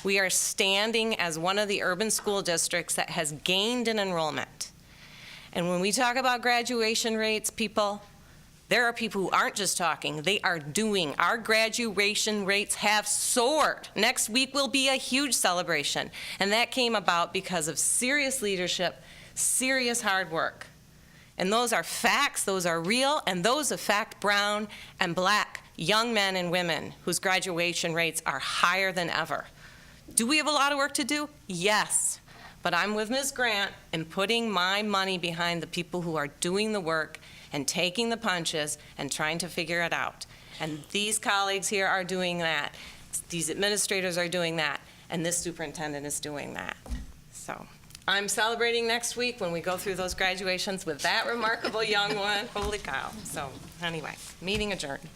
We are standing as one of the urban school districts that has gained in enrollment. And when we talk about graduation rates, people, there are people who aren't just talking, they are doing. Our graduation rates have soared. Next week will be a huge celebration. And that came about because of serious leadership, serious hard work. And those are facts, those are real, and those affect brown and black young men and women whose graduation rates are higher than ever. Do we have a lot of work to do? Yes. But I'm with Ms. Grant in putting my money behind the people who are doing the work and taking the punches and trying to figure it out. And these colleagues here are doing that. These administrators are doing that. And this superintendent is doing that. So I'm celebrating next week when we go through those graduations with that remarkable young one. Holy cow. So anyway, meeting adjourned.